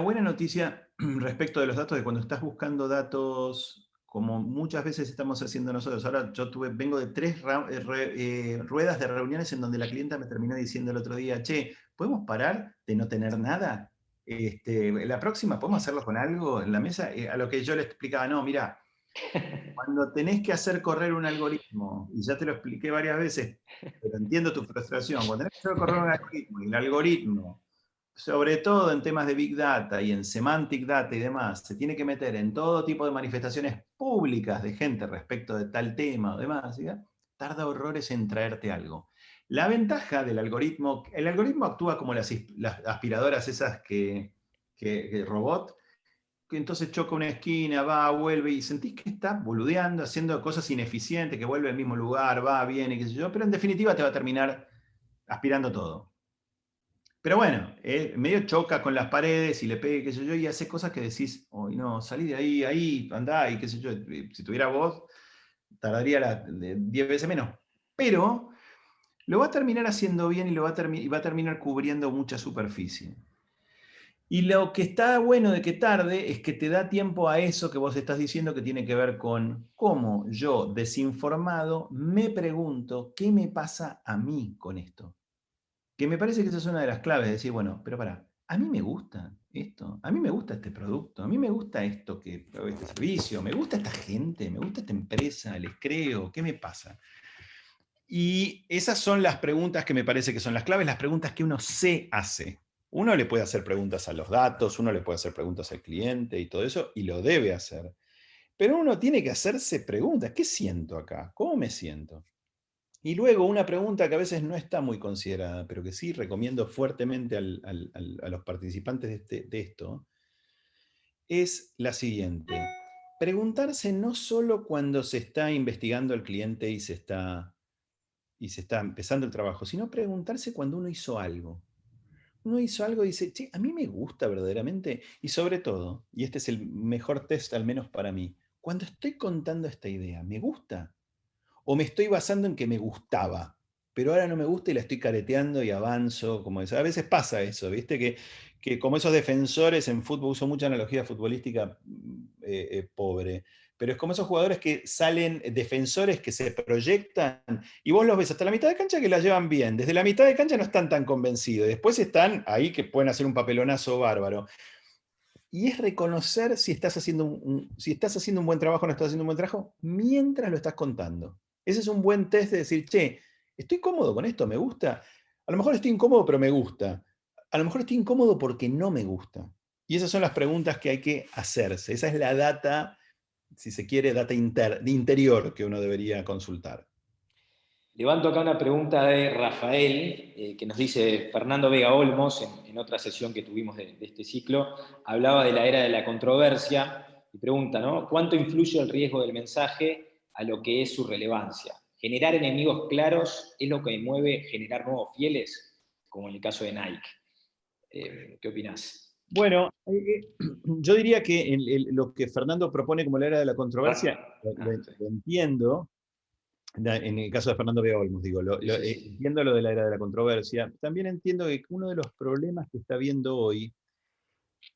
buena noticia respecto de los datos, de cuando estás buscando datos, como muchas veces estamos haciendo nosotros. Ahora vengo de 3 ruedas de reuniones en donde la clienta me terminó diciendo el otro día, che, ¿podemos parar de no tener nada? La próxima, ¿podemos hacerlo con algo en la mesa? A lo que yo le explicaba, no, mira, cuando tenés que hacer correr un algoritmo, y ya te lo expliqué varias veces, pero entiendo tu frustración, cuando tenés que hacer correr un algoritmo, y el algoritmo, sobre todo en temas de Big Data y en Semantic Data y demás, se tiene que meter en todo tipo de manifestaciones públicas de gente respecto de tal tema o demás, ¿sí? Tarda horrores en traerte algo. La ventaja del algoritmo, el algoritmo actúa como las aspiradoras esas que robot, que entonces choca una esquina, va, vuelve, y sentís que está boludeando, haciendo cosas ineficientes, que vuelve al mismo lugar, va, viene, qué sé yo, pero en definitiva te va a terminar aspirando todo. Pero bueno, medio choca con las paredes y le pegue, qué sé yo, y hace cosas que decís, hoy no, salí de ahí, ahí, andá, y qué sé yo, si tuviera voz, tardaría 10 veces menos. Pero lo va a terminar haciendo bien y va a terminar cubriendo mucha superficie. Y lo que está bueno de que tarde es que te da tiempo a eso que vos estás diciendo, que tiene que ver con cómo yo, desinformado, me pregunto qué me pasa a mí con esto. Que me parece que esa es una de las claves, de decir, bueno, pero pará, a mí me gusta esto, a mí me gusta este producto, a mí me gusta este servicio, me gusta esta gente, me gusta esta empresa, les creo, ¿qué me pasa? Y esas son las preguntas que me parece que son las claves, las preguntas que uno se hace. Uno le puede hacer preguntas a los datos, uno le puede hacer preguntas al cliente y todo eso, y lo debe hacer. Pero uno tiene que hacerse preguntas. ¿Qué siento acá? ¿Cómo me siento? Y luego una pregunta que a veces no está muy considerada, pero que sí recomiendo fuertemente a los participantes de esto, es la siguiente. Preguntarse no solo cuando se está investigando al cliente y se está empezando el trabajo, sino preguntarse cuando uno hizo algo. Uno hizo algo y dice, che, a mí me gusta verdaderamente. Y sobre todo, y este es el mejor test al menos para mí, cuando estoy contando esta idea, ¿me gusta? ¿O me estoy basando en que me gustaba, pero ahora no me gusta y la estoy careteando y avanzo? Como eso. A veces pasa eso, ¿viste? Que como esos defensores en fútbol, uso mucha analogía futbolística pobre, pero es como esos jugadores que salen defensores que se proyectan y vos los ves hasta la mitad de cancha que la llevan bien, desde la mitad de cancha no están tan convencidos, después están ahí que pueden hacer un papelonazo bárbaro. Y es reconocer si estás haciendo si estás haciendo un buen trabajo o no estás haciendo un buen trabajo mientras lo estás contando. Ese es un buen test de decir, che, ¿estoy cómodo con esto? ¿Me gusta? A lo mejor estoy incómodo, pero me gusta. A lo mejor estoy incómodo porque no me gusta. Y esas son las preguntas que hay que hacerse. Esa es la data, si se quiere, data de interior que uno debería consultar. Levanto acá una pregunta de Rafael, que nos dice Fernando Vega Olmos, en otra sesión que tuvimos de este ciclo, hablaba de la era de la controversia y pregunta, ¿no? ¿Cuánto influye el riesgo del mensaje a lo que es su relevancia? ¿Generar enemigos claros es lo que mueve generar nuevos fieles? Como en el caso de Nike. ¿Qué opinás? Bueno, yo diría que lo que Fernando propone como la era de la controversia, Sí. lo entiendo. En el caso de Fernando Vega Olmos, digo, Sí, sí, sí. entiendo lo de la era de la controversia. También entiendo que uno de los problemas que está viendo hoy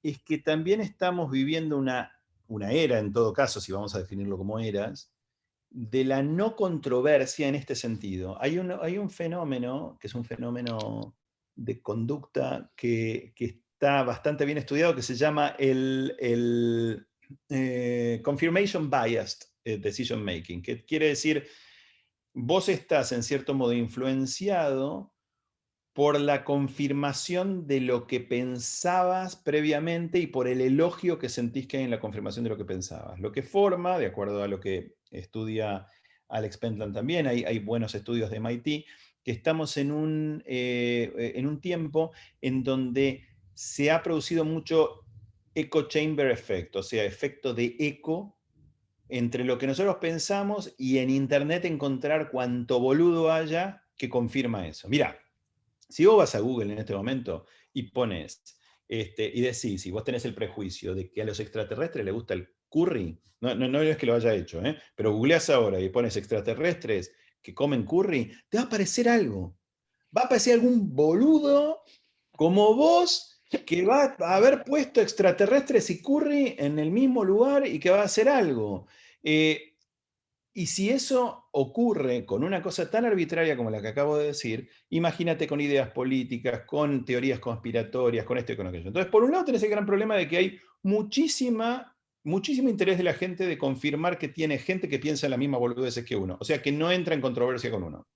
es que también estamos viviendo una era, en todo caso, si vamos a definirlo como eras, de la no controversia en este sentido. Hay un fenómeno, que es un fenómeno de conducta que está bastante bien estudiado, que se llama el confirmation biased decision making, que quiere decir, vos estás en cierto modo influenciado por la confirmación de lo que pensabas previamente y por el elogio que sentís que hay en la confirmación de lo que pensabas. Lo que forma, de acuerdo a lo que estudia Alex Pentland también, hay buenos estudios de MIT que estamos en un tiempo en donde se ha producido mucho echo chamber effect, o sea, efecto de eco entre lo que nosotros pensamos y en internet encontrar cuanto boludo haya que confirma eso. Mirá, si vos vas a Google en este momento y pones, y decís, si vos tenés el prejuicio de que a los extraterrestres les gusta el curry, no es que lo haya hecho, pero googleás ahora y pones extraterrestres que comen curry, te va a aparecer algo. Va a aparecer algún boludo como vos que va a haber puesto extraterrestres y curry en el mismo lugar y que va a hacer algo. Eh, y si eso ocurre con una cosa tan arbitraria como la que acabo de decir, imagínate con ideas políticas, con teorías conspiratorias, con esto y con aquello. Entonces, por un lado tenés el gran problema de que hay muchísimo interés de la gente de confirmar que tiene gente que piensa en la misma boludeces que uno. O sea, que no entra en controversia con uno.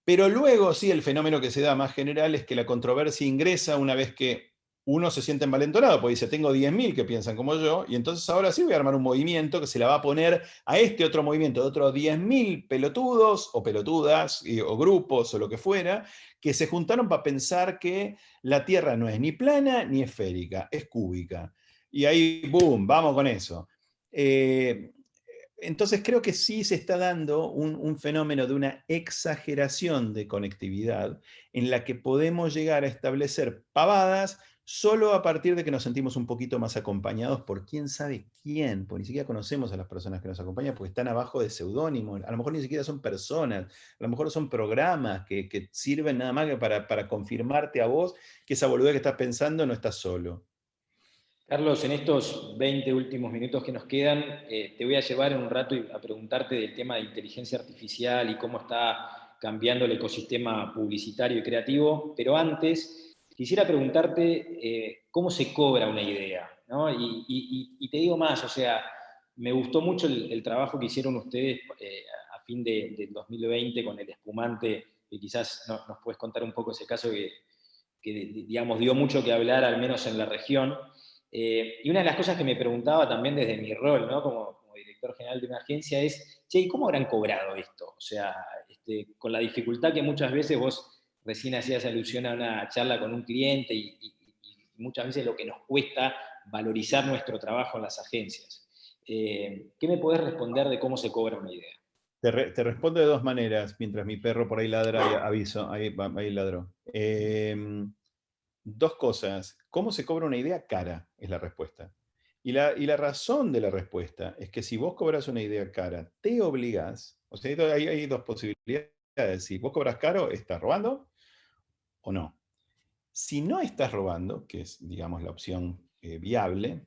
Pero luego sí, el fenómeno que se da más general es que la controversia ingresa una vez que uno se siente envalentonado, porque dice, tengo 10.000 que piensan como yo, y entonces ahora sí voy a armar un movimiento que se la va a poner a este otro movimiento de otros 10.000 pelotudos o pelotudas o grupos o lo que fuera, que se juntaron para pensar que la Tierra no es ni plana ni esférica, es cúbica. Y ahí, boom, vamos con eso. Entonces creo que sí se está dando un fenómeno de una exageración de conectividad en la que podemos llegar a establecer pavadas solo a partir de que nos sentimos un poquito más acompañados por quién sabe quién, porque ni siquiera conocemos a las personas que nos acompañan porque están abajo de seudónimo, a lo mejor ni siquiera son personas, a lo mejor son programas que sirven nada más que para confirmarte a vos que esa boludez que estás pensando no estás solo. Carlos, en estos 20 últimos minutos que nos quedan, te voy a llevar en un rato a preguntarte del tema de inteligencia artificial y cómo está cambiando el ecosistema publicitario y creativo, pero antes quisiera preguntarte cómo se cobra una idea, ¿no? Y te digo más, o sea, me gustó mucho el trabajo que hicieron ustedes a fin del 2020 con el espumante, que quizás nos puedes contar un poco ese caso que digamos, dio mucho que hablar, al menos en la región. Y una de las cosas que me preguntaba también desde mi rol, ¿no? Como director general de una agencia es, che, ¿y cómo habrán cobrado esto? O sea, con la dificultad que muchas veces vos recién hacías alusión a una charla con un cliente y muchas veces lo que nos cuesta valorizar nuestro trabajo en las agencias. ¿Qué me podés responder de cómo se cobra una idea? Te respondo de dos maneras, mientras mi perro por ahí ladra y aviso, ahí ladró. Dos cosas. ¿Cómo se cobra una idea? Cara, es la respuesta. Y la razón de la respuesta es que si vos cobras una idea cara, te obligás, o sea, hay dos posibilidades. Si vos cobras caro, ¿estás robando o no? Si no estás robando, que es, digamos, la opción viable,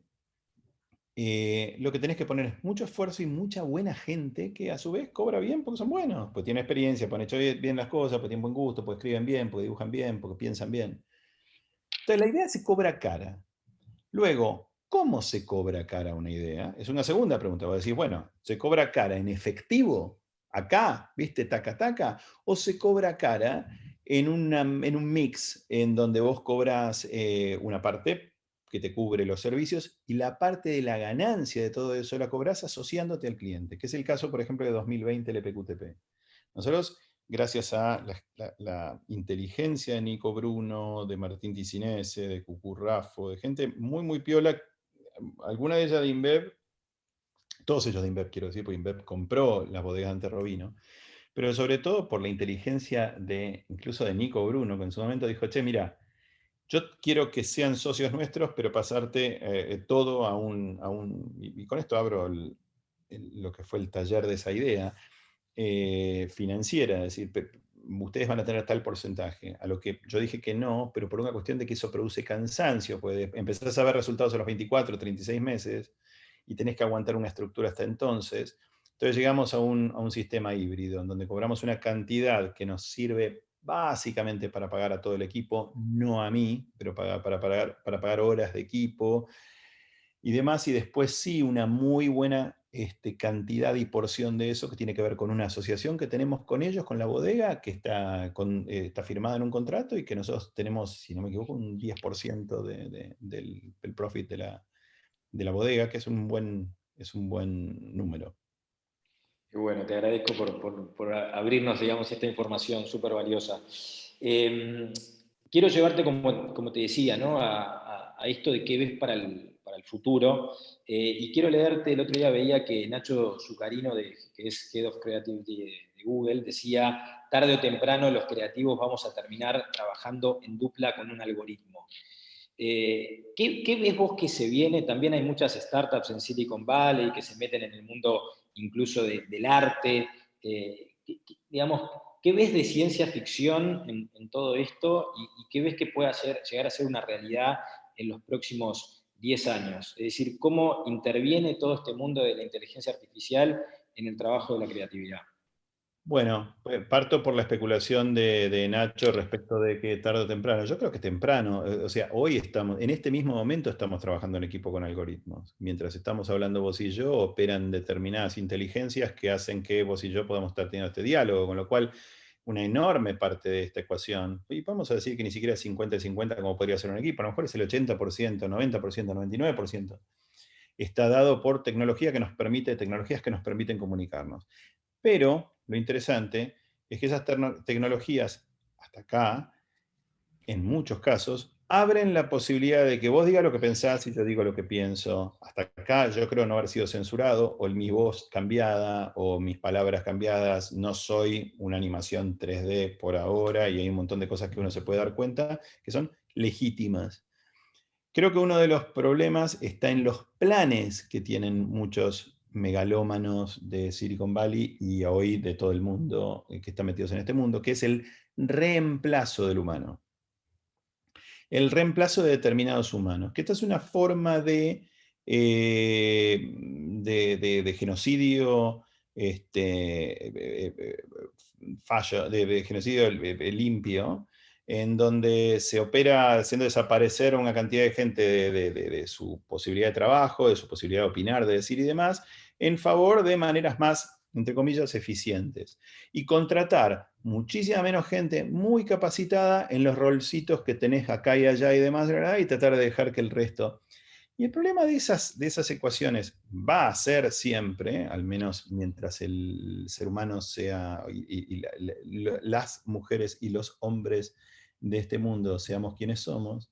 lo que tenés que poner es mucho esfuerzo y mucha buena gente que a su vez cobra bien porque son buenos, pues tienen experiencia, pues han hecho bien las cosas, pues tienen buen gusto, pues escriben bien, porque dibujan bien, porque piensan bien. Entonces la idea se cobra cara. Luego, ¿cómo se cobra cara una idea? Es una segunda pregunta. Voy a decir, bueno, ¿se cobra cara en efectivo? Acá, ¿viste? Taca, taca. ¿O se cobra cara en un mix en donde vos cobras una parte que te cubre los servicios y la parte de la ganancia de todo eso la cobras asociándote al cliente, que es el caso, por ejemplo, de 2020 LPQTP. Nosotros, gracias a la inteligencia de Nico Bruno, de Martín Ticinese, de Cucú Raffo, de gente muy, muy piola, alguna de ellas de InBev, todos ellos de InBev quiero decir, porque InBev compró las bodegas ante Robino, pero sobre todo por la inteligencia de incluso de Nico Bruno, que en su momento dijo, che, mira, yo quiero que sean socios nuestros, pero pasarte todo y con esto abro lo que fue el taller de esa idea, financiera, es decir, ustedes van a tener tal porcentaje, a lo que yo dije que no, pero por una cuestión de que eso produce cansancio, puede empezar a ver resultados a los 24, 36 meses y tenés que aguantar una estructura hasta entonces. Entonces llegamos a un sistema híbrido, en donde cobramos una cantidad que nos sirve básicamente para pagar a todo el equipo, no a mí, pero para pagar horas de equipo, y demás, y después sí una muy buena cantidad y porción de eso que tiene que ver con una asociación que tenemos con ellos, con la bodega, que está firmada en un contrato y que nosotros tenemos, si no me equivoco, un 10% del profit de la bodega, que es un buen número. Y bueno, te agradezco por abrirnos, digamos, esta información súper valiosa. Quiero llevarte, como te decía, ¿no? a esto de qué ves para el futuro. Y quiero leerte, el otro día veía que Nacho Zucarino, que es Head of Creativity de Google, decía, tarde o temprano los creativos vamos a terminar trabajando en dupla con un algoritmo. ¿Qué ves vos que se viene? También hay muchas startups en Silicon Valley que se meten en el mundo incluso del arte. Digamos, ¿qué ves de ciencia ficción en todo esto y qué ves que pueda llegar a ser una realidad en los próximos 10 años? Es decir, ¿cómo interviene todo este mundo de la inteligencia artificial en el trabajo de la creatividad? Bueno, parto por la especulación de Nacho respecto de que tarde o temprano. Yo creo que temprano, o sea, hoy estamos, en este mismo momento estamos trabajando en equipo con algoritmos. Mientras estamos hablando vos y yo, operan determinadas inteligencias que hacen que vos y yo podamos estar teniendo este diálogo, con lo cual una enorme parte de esta ecuación, y vamos a decir que ni siquiera es 50 y 50 como podría ser un equipo, a lo mejor es el 80%, 90%, 99%, está dado por tecnologías que nos permiten comunicarnos. Pero lo interesante es que esas tecnologías, hasta acá, en muchos casos, abren la posibilidad de que vos digas lo que pensás y yo digo lo que pienso. Hasta acá yo creo no haber sido censurado, o mi voz cambiada, o mis palabras cambiadas. No soy una animación 3D por ahora, y hay un montón de cosas que uno se puede dar cuenta que son legítimas. Creo que uno de los problemas está en los planes que tienen muchos megalómanos de Silicon Valley y hoy de todo el mundo que está metidos en este mundo, que es el reemplazo del humano. El reemplazo de determinados humanos, que esta es una forma de genocidio, fallo, de genocidio limpio, en donde se opera haciendo desaparecer una cantidad de gente de su posibilidad de trabajo, de su posibilidad de opinar, de decir y demás, en favor de maneras más, entre comillas, eficientes. Y contratar muchísima menos gente muy capacitada en los rolcitos que tenés acá y allá y demás, ¿verdad? Y tratar de dejar que el resto... Y el problema de esas ecuaciones va a ser siempre, al menos mientras el ser humano sea, y las mujeres y los hombres de este mundo seamos quienes somos,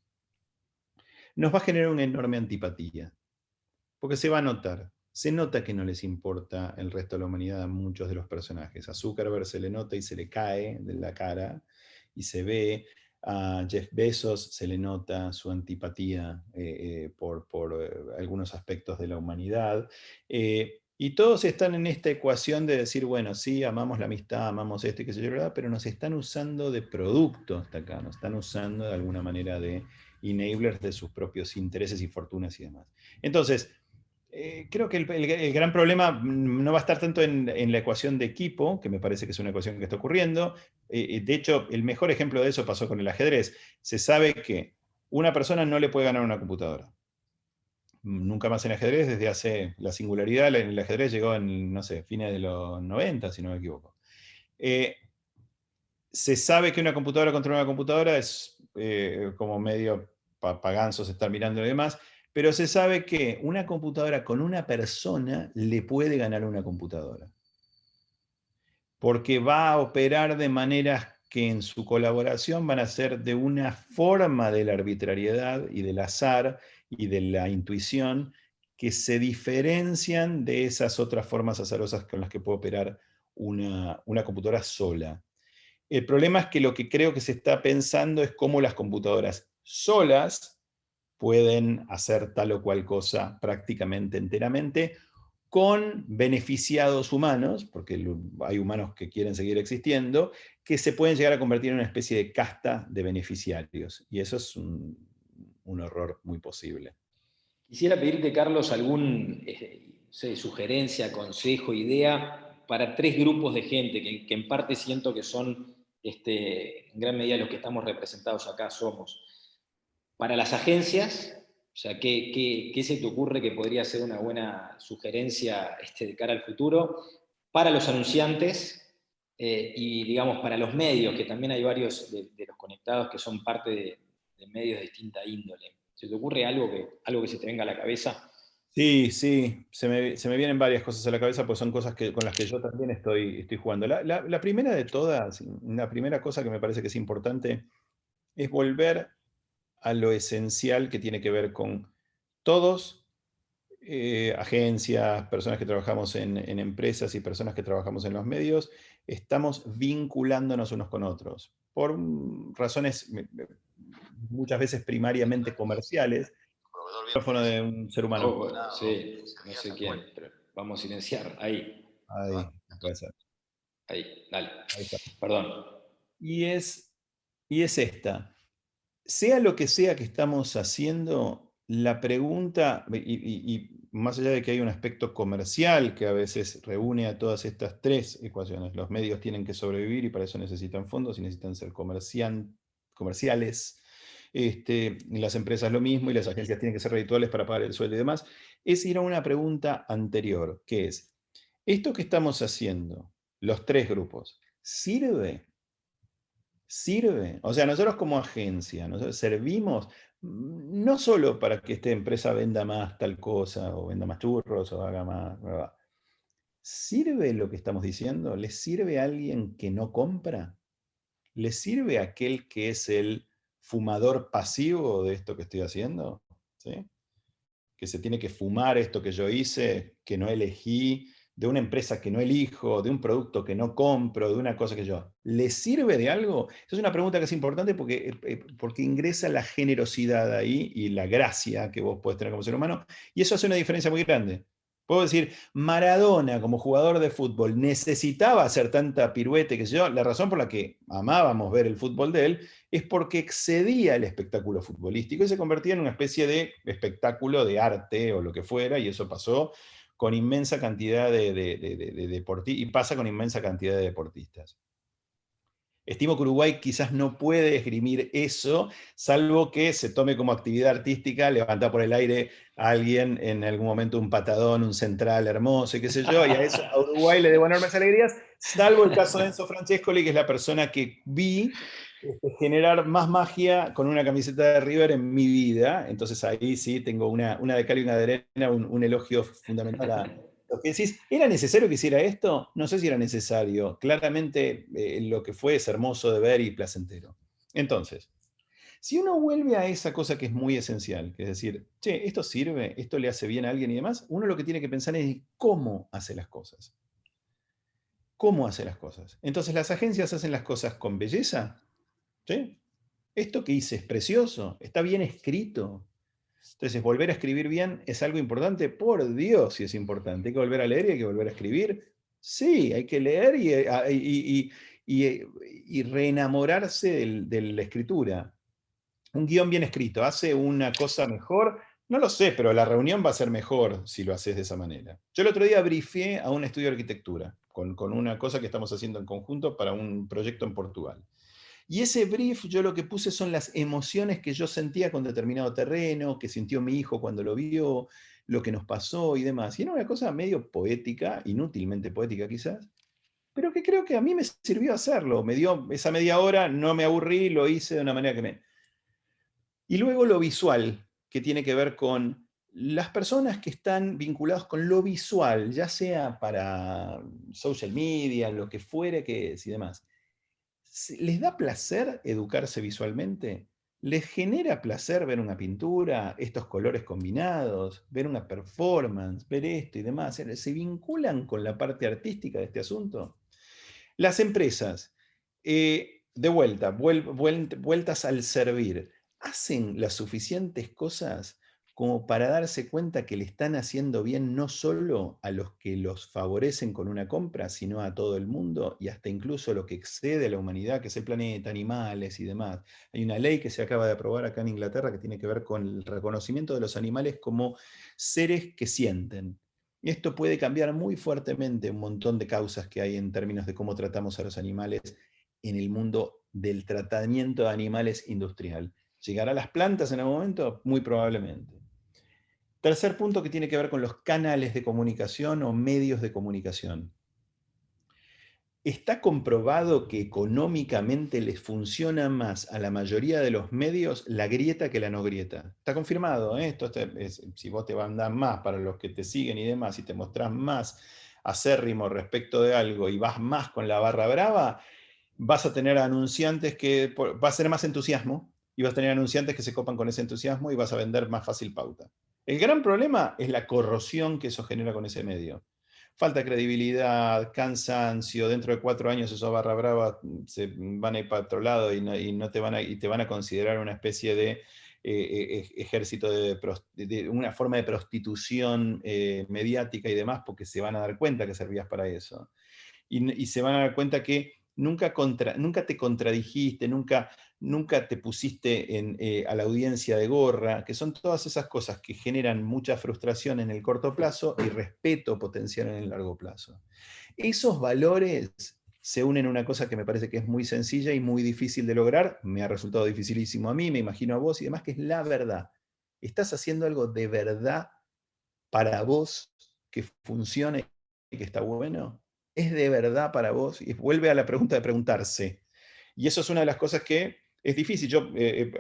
nos va a generar una enorme antipatía. Porque se va a notar. Se nota que no les importa el resto de la humanidad a muchos de los personajes. A Zuckerberg se le nota y se le cae de la cara y se ve. A Jeff Bezos se le nota su antipatía por algunos aspectos de la humanidad. Y todos están en esta ecuación de decir, bueno, sí, amamos la amistad, amamos esto y qué sé yo, ¿verdad? Pero nos están usando de producto hasta acá, nos están usando de alguna manera de enablers de sus propios intereses y fortunas y demás. Entonces, creo que el gran problema no va a estar tanto en la ecuación de equipo, que me parece que es una ecuación que está ocurriendo. De hecho, el mejor ejemplo de eso pasó con el ajedrez. Se sabe que una persona no le puede ganar a una computadora. Nunca más en ajedrez, desde hace la singularidad, en el ajedrez llegó en, no sé, fines de los 90, si no me equivoco. Se sabe que una computadora contra una computadora es como medio paganzos estar mirando y demás, pero se sabe que una computadora con una persona le puede ganar a una computadora. Porque va a operar de maneras que en su colaboración van a ser de una forma de la arbitrariedad y del azar y de la intuición que se diferencian de esas otras formas azarosas con las que puede operar una computadora sola. El problema es que lo que creo que se está pensando es cómo las computadoras solas pueden hacer tal o cual cosa prácticamente enteramente, con beneficiados humanos, porque hay humanos que quieren seguir existiendo, que se pueden llegar a convertir en una especie de casta de beneficiarios. Y eso es un horror muy posible. Quisiera pedirte, Carlos, algún no sé, sugerencia, consejo, idea para tres grupos de gente que en parte siento que son en gran medida los que estamos representados acá somos. Para las agencias, o sea, ¿qué se te ocurre que podría ser una buena sugerencia de cara al futuro? Para los anunciantes y, digamos, para los medios, que también hay varios de los conectados que son parte de medios de distinta índole. ¿Se te ocurre algo que se te venga a la cabeza? Sí, sí, se me vienen varias cosas a la cabeza, pues son cosas con las que yo también estoy jugando. La primera de todas, la primera cosa que me parece que es importante, es volver a lo esencial que tiene que ver con todos, agencias, personas que trabajamos en empresas y personas que trabajamos en los medios, estamos vinculándonos unos con otros, por razones muchas veces primariamente comerciales, el micrófono de un ser humano. Oh, bueno, sí, no sé quién, pero vamos a silenciar. Ahí, Ahí, puede ser. ahí, dale. Ahí está. Perdón. Y es esta. Sea lo que sea que estamos haciendo, la pregunta, y más allá de que hay un aspecto comercial que a veces reúne a todas estas tres ecuaciones, los medios tienen que sobrevivir y para eso necesitan fondos y necesitan ser comerciales, y las empresas lo mismo y las agencias tienen que ser redituables para pagar el sueldo y demás, es ir a una pregunta anterior, que es, ¿esto que estamos haciendo, los tres grupos, sirve? ¿Sirve? O sea, nosotros como agencia, nosotros servimos no solo para que esta empresa venda más tal cosa, o venda más churros, o haga más. ¿Sirve lo que estamos diciendo? ¿Le sirve a alguien que no compra? ¿Le sirve a aquel que es el fumador pasivo de esto que estoy haciendo? ¿Sí? Que se tiene que fumar esto que yo hice, que no elegí, de una empresa que no elijo, de un producto que no compro, de una cosa que yo. ¿Le sirve de algo? Esa es una pregunta que es importante porque ingresa la generosidad ahí y la gracia que vos podés tener como ser humano, y eso hace una diferencia muy grande. Puedo decir, Maradona como jugador de fútbol necesitaba hacer tanta piruete que yo, la razón por la que amábamos ver el fútbol de él es porque excedía el espectáculo futbolístico y se convertía en una especie de espectáculo de arte o lo que fuera, y eso pasó con inmensa cantidad de deportistas, y pasa con inmensa cantidad de deportistas. Estimo que Uruguay quizás no puede esgrimir eso, salvo que se tome como actividad artística, levantar por el aire a alguien en algún momento un patadón, un central hermoso y qué sé yo, y a eso a Uruguay le debo enormes alegrías, salvo el caso de Enzo Francescoli, que es la persona que vi generar más magia con una camiseta de River en mi vida. Entonces ahí sí tengo una de cal y una de arena, un elogio fundamental a lo que decís. ¿Era necesario que hiciera esto? No sé si era necesario. Claramente lo que fue es hermoso de ver y placentero. Entonces, si uno vuelve a esa cosa que es muy esencial, que es decir, che, esto sirve, esto le hace bien a alguien y demás, uno lo que tiene que pensar es cómo hace las cosas. ¿Cómo hace las cosas? Entonces, las agencias hacen las cosas con belleza. ¿Sí? Esto que hice es precioso, está bien escrito. Entonces, volver a escribir bien es algo importante. Por Dios, si es importante. Hay que volver a leer y hay que volver a escribir. Sí, hay que leer y reenamorarse de la escritura. Un guión bien escrito, ¿hace una cosa mejor? No lo sé, pero la reunión va a ser mejor si lo haces de esa manera. Yo el otro día briefé a un estudio de arquitectura con una cosa que estamos haciendo en conjunto para un proyecto en Portugal. Y ese brief yo lo que puse son las emociones que yo sentía con determinado terreno, que sintió mi hijo cuando lo vio, lo que nos pasó y demás. Y era una cosa medio poética, inútilmente poética quizás, pero que creo que a mí me sirvió hacerlo. Me dio esa media hora, no me aburrí, lo hice de una manera que me... Y luego lo visual, que tiene que ver con las personas que están vinculadas con lo visual, ya sea para social media, lo que fuere que es y demás. ¿Les da placer educarse visualmente? ¿Les genera placer ver una pintura, estos colores combinados, ver una performance, ver esto y demás? ¿Se vinculan con la parte artística de este asunto? Las empresas, de vuelta, vueltas al servir, ¿hacen las suficientes cosas como para darse cuenta que le están haciendo bien no solo a los que los favorecen con una compra, sino a todo el mundo y hasta incluso lo que excede a la humanidad, que es el planeta, animales y demás? Hay una ley que se acaba de aprobar acá en Inglaterra que tiene que ver con el reconocimiento de los animales como seres que sienten. Esto puede cambiar muy fuertemente un montón de causas que hay en términos de cómo tratamos a los animales en el mundo del tratamiento de animales industrial. ¿Llegará a las plantas en algún momento? Muy probablemente. Tercer punto que tiene que ver con los canales de comunicación o medios de comunicación. está comprobado que económicamente les funciona más a la mayoría de los medios la grieta que la no grieta. Está confirmado, ¿eh? Si vos te van a dar más para los que te siguen y demás, y te mostrás más acérrimo respecto de algo y vas más con la barra brava, vas a tener anunciantes que, va a ser más entusiasmo, y vas a tener anunciantes que se copan con ese entusiasmo y vas a vender más fácil pauta. El gran problema es la corrosión que eso genera con ese medio. Falta de credibilidad, cansancio, dentro de 4 años esos barra brava se van a ir para otro lado y te van a considerar una especie de ejército de una forma de prostitución mediática y demás, porque se van a dar cuenta que servías para eso. Y se van a dar cuenta que nunca te contradijiste, nunca te pusiste a la audiencia de gorra, que son todas esas cosas que generan mucha frustración en el corto plazo y respeto potencial en el largo plazo. Esos valores se unen en una cosa que me parece que es muy sencilla y muy difícil de lograr, me ha resultado dificilísimo a mí, me imagino a vos y demás, que es la verdad. ¿Estás haciendo algo de verdad para vos que funcione y que está bueno? ¿Es de verdad para vos? Y vuelve a la pregunta de preguntarse. Y eso es una de las cosas que es difícil. Yo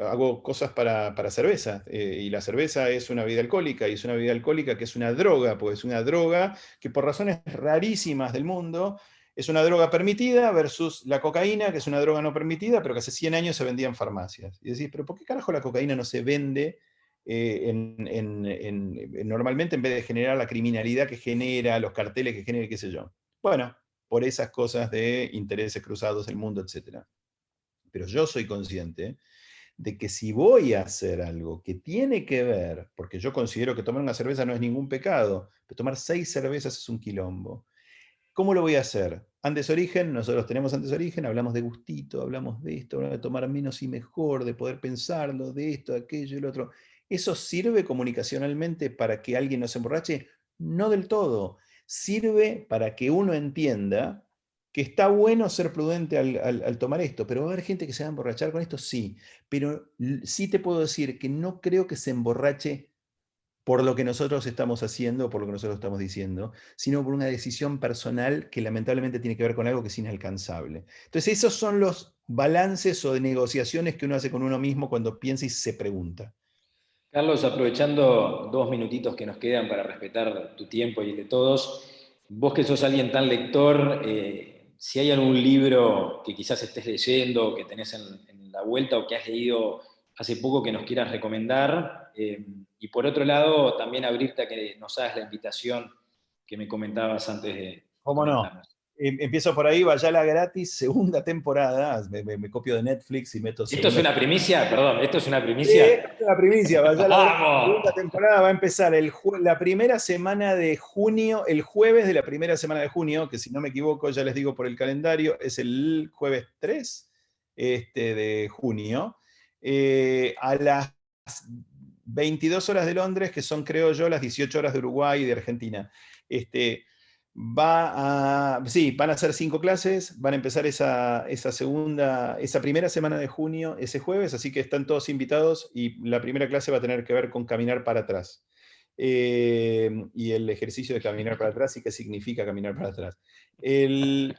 hago cosas para cerveza, y la cerveza es una bebida alcohólica, y es una bebida alcohólica que es una droga, pues es una droga que por razones rarísimas del mundo es una droga permitida versus la cocaína, que es una droga no permitida, pero que hace 100 años se vendía en farmacias. Y decís, pero ¿por qué carajo la cocaína no se vende normalmente, en vez de generar la criminalidad que genera, los carteles que genera, qué sé yo? Bueno, por esas cosas de intereses cruzados, el mundo, etc. Pero yo soy consciente de que si voy a hacer algo que tiene que ver, porque yo considero que tomar una cerveza no es ningún pecado, pero tomar 6 cervezas es un quilombo. ¿Cómo lo voy a hacer? Andes Origen, nosotros tenemos Andes Origen, hablamos de gustito, hablamos de esto, de tomar menos y mejor, de poder pensarlo, de esto, de aquello y lo otro. ¿Eso sirve comunicacionalmente para que alguien no se emborrache? No del todo. Sirve para que uno entienda que está bueno ser prudente al tomar esto, pero va a haber gente que se va a emborrachar con esto, sí. Pero sí te puedo decir que no creo que se emborrache por lo que nosotros estamos haciendo, por lo que nosotros estamos diciendo, sino por una decisión personal que lamentablemente tiene que ver con algo que es inalcanzable. Entonces, esos son los balances o de negociaciones que uno hace con uno mismo cuando piensa y se pregunta. Carlos, aprovechando 2 minutitos que nos quedan para respetar tu tiempo y el de todos, vos que sos alguien tan lector, si hay algún libro que quizás estés leyendo, que tenés en la vuelta o que has leído hace poco que nos quieras recomendar, y por otro lado, también abrirte a que nos hagas la invitación que me comentabas antes de ¿Cómo no? conectarnos. Empiezo por ahí, Bayala gratis, segunda temporada. Me copio de Netflix y meto ¿Esto es segunda. una primicia? Perdón, ¿esto es una Sí, primicia? es una primicia, Bayala gratis, segunda ¡Vamos! temporada va a empezar la primera semana de junio, el jueves de la primera semana de junio, que si no me equivoco, ya les digo por el calendario, es el jueves 3 de junio, a las 22 horas de Londres, que son, creo yo, las 18 horas de Uruguay y de Argentina. Este, sí, van a ser 5 clases, van a empezar esa primera semana de junio, ese jueves, así que están todos invitados y la primera clase va a tener que ver con caminar para atrás. Y el ejercicio de caminar para atrás y qué significa caminar para atrás. El,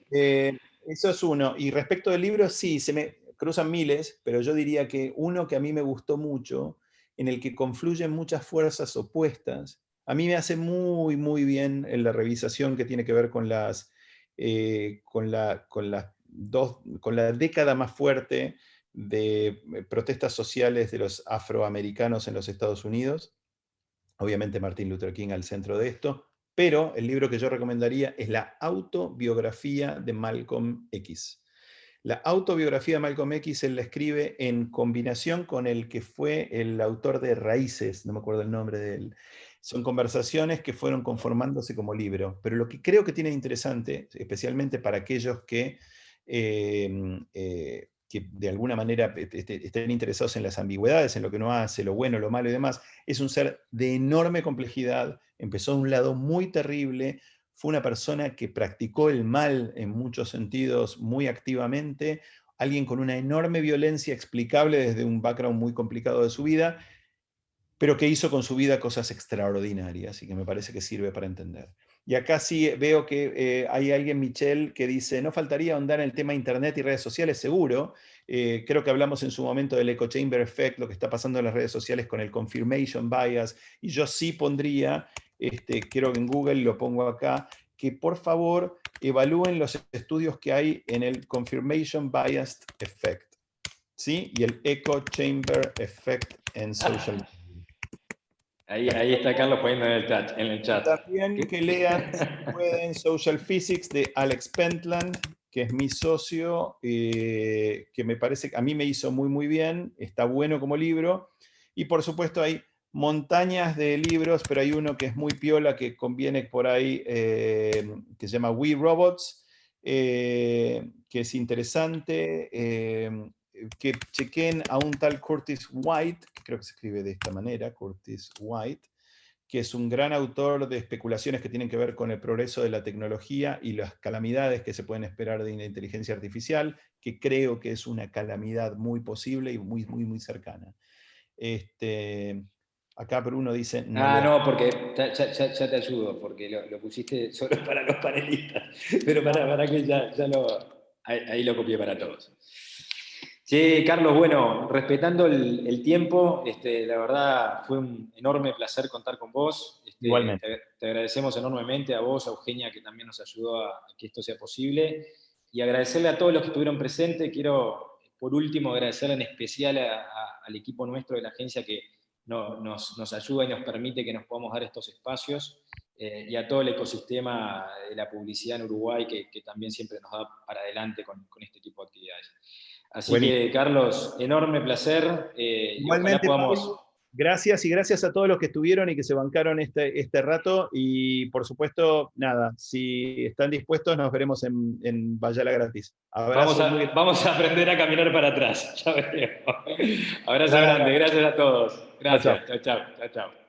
Eso es uno. Y respecto del libro, sí, se me cruzan miles, pero yo diría que uno que a mí me gustó mucho, en el que confluyen muchas fuerzas opuestas, a mí me hace muy, muy bien en la revisación que tiene que ver con con la década más fuerte de protestas sociales de los afroamericanos en los Estados Unidos. Obviamente Martin Luther King al centro de esto, pero el libro que yo recomendaría es la autobiografía de Malcolm X. La autobiografía de Malcolm X él la escribe en combinación con el que fue el autor de Raíces, no me acuerdo el nombre de él. Son conversaciones que fueron conformándose como libro, pero lo que creo que tiene interesante, especialmente para aquellos que de alguna manera estén interesados en las ambigüedades, en lo que uno hace, lo bueno, lo malo y demás, es un ser de enorme complejidad, empezó de un lado muy terrible, fue una persona que practicó el mal en muchos sentidos muy activamente, alguien con una enorme violencia explicable desde un background muy complicado de su vida, pero que hizo con su vida cosas extraordinarias y que me parece que sirve para entender. Y acá sí veo que hay alguien, Michelle, que dice, no faltaría ahondar en el tema de Internet y redes sociales, seguro. Creo que hablamos en su momento del echo chamber effect, lo que está pasando en las redes sociales con el confirmation bias, y yo sí pondría, creo que en Google lo pongo acá, que por favor evalúen los estudios que hay en el confirmation biased effect, ¿sí? Y el echo chamber effect en social media. Ahí está Carlos poniendo en el Y chat. también que lean, si pueden, Social Physics de Alex Pentland, que es mi socio, que me parece que a mí me hizo muy, muy bien, está bueno como libro. Y por supuesto hay montañas de libros, pero hay uno que es muy piola, que conviene por ahí, que se llama We Robots, que es interesante, que chequen a un tal Curtis White, que creo que se escribe de esta manera, Curtis White, que es un gran autor de especulaciones que tienen que ver con el progreso de la tecnología y las calamidades que se pueden esperar de la inteligencia artificial, que creo que es una calamidad muy posible y muy, muy, muy cercana. Acá Bruno dice, no leo. No, porque ya te ayudo, porque lo pusiste solo para los panelistas, pero para que ahí lo copié para todos. Sí, Carlos, bueno, respetando el tiempo, la verdad fue un enorme placer contar con vos. Igualmente. Te agradecemos enormemente a vos, a Eugenia, que también nos ayudó a que esto sea posible, y agradecerle a todos los que estuvieron presentes. Quiero, por último, agradecerle en especial al equipo nuestro de la agencia que nos ayuda y nos permite que nos podamos dar estos espacios, y a todo el ecosistema de la publicidad en Uruguay que también siempre nos da para adelante con este tipo de actividades. Así Buenísimo. que, Carlos, enorme placer, y ojalá Igualmente, podamos... Pablo, gracias y gracias a todos los que estuvieron y que se bancaron este rato. Y por supuesto, nada, si están dispuestos, nos veremos en Bayala Gratis. Abrazo muy grande. Vamos a aprender a caminar para atrás, ya veremos. Abrazo Claro. grande, gracias a todos. Chao, chao. Gracias, chao, chao, chao, chao.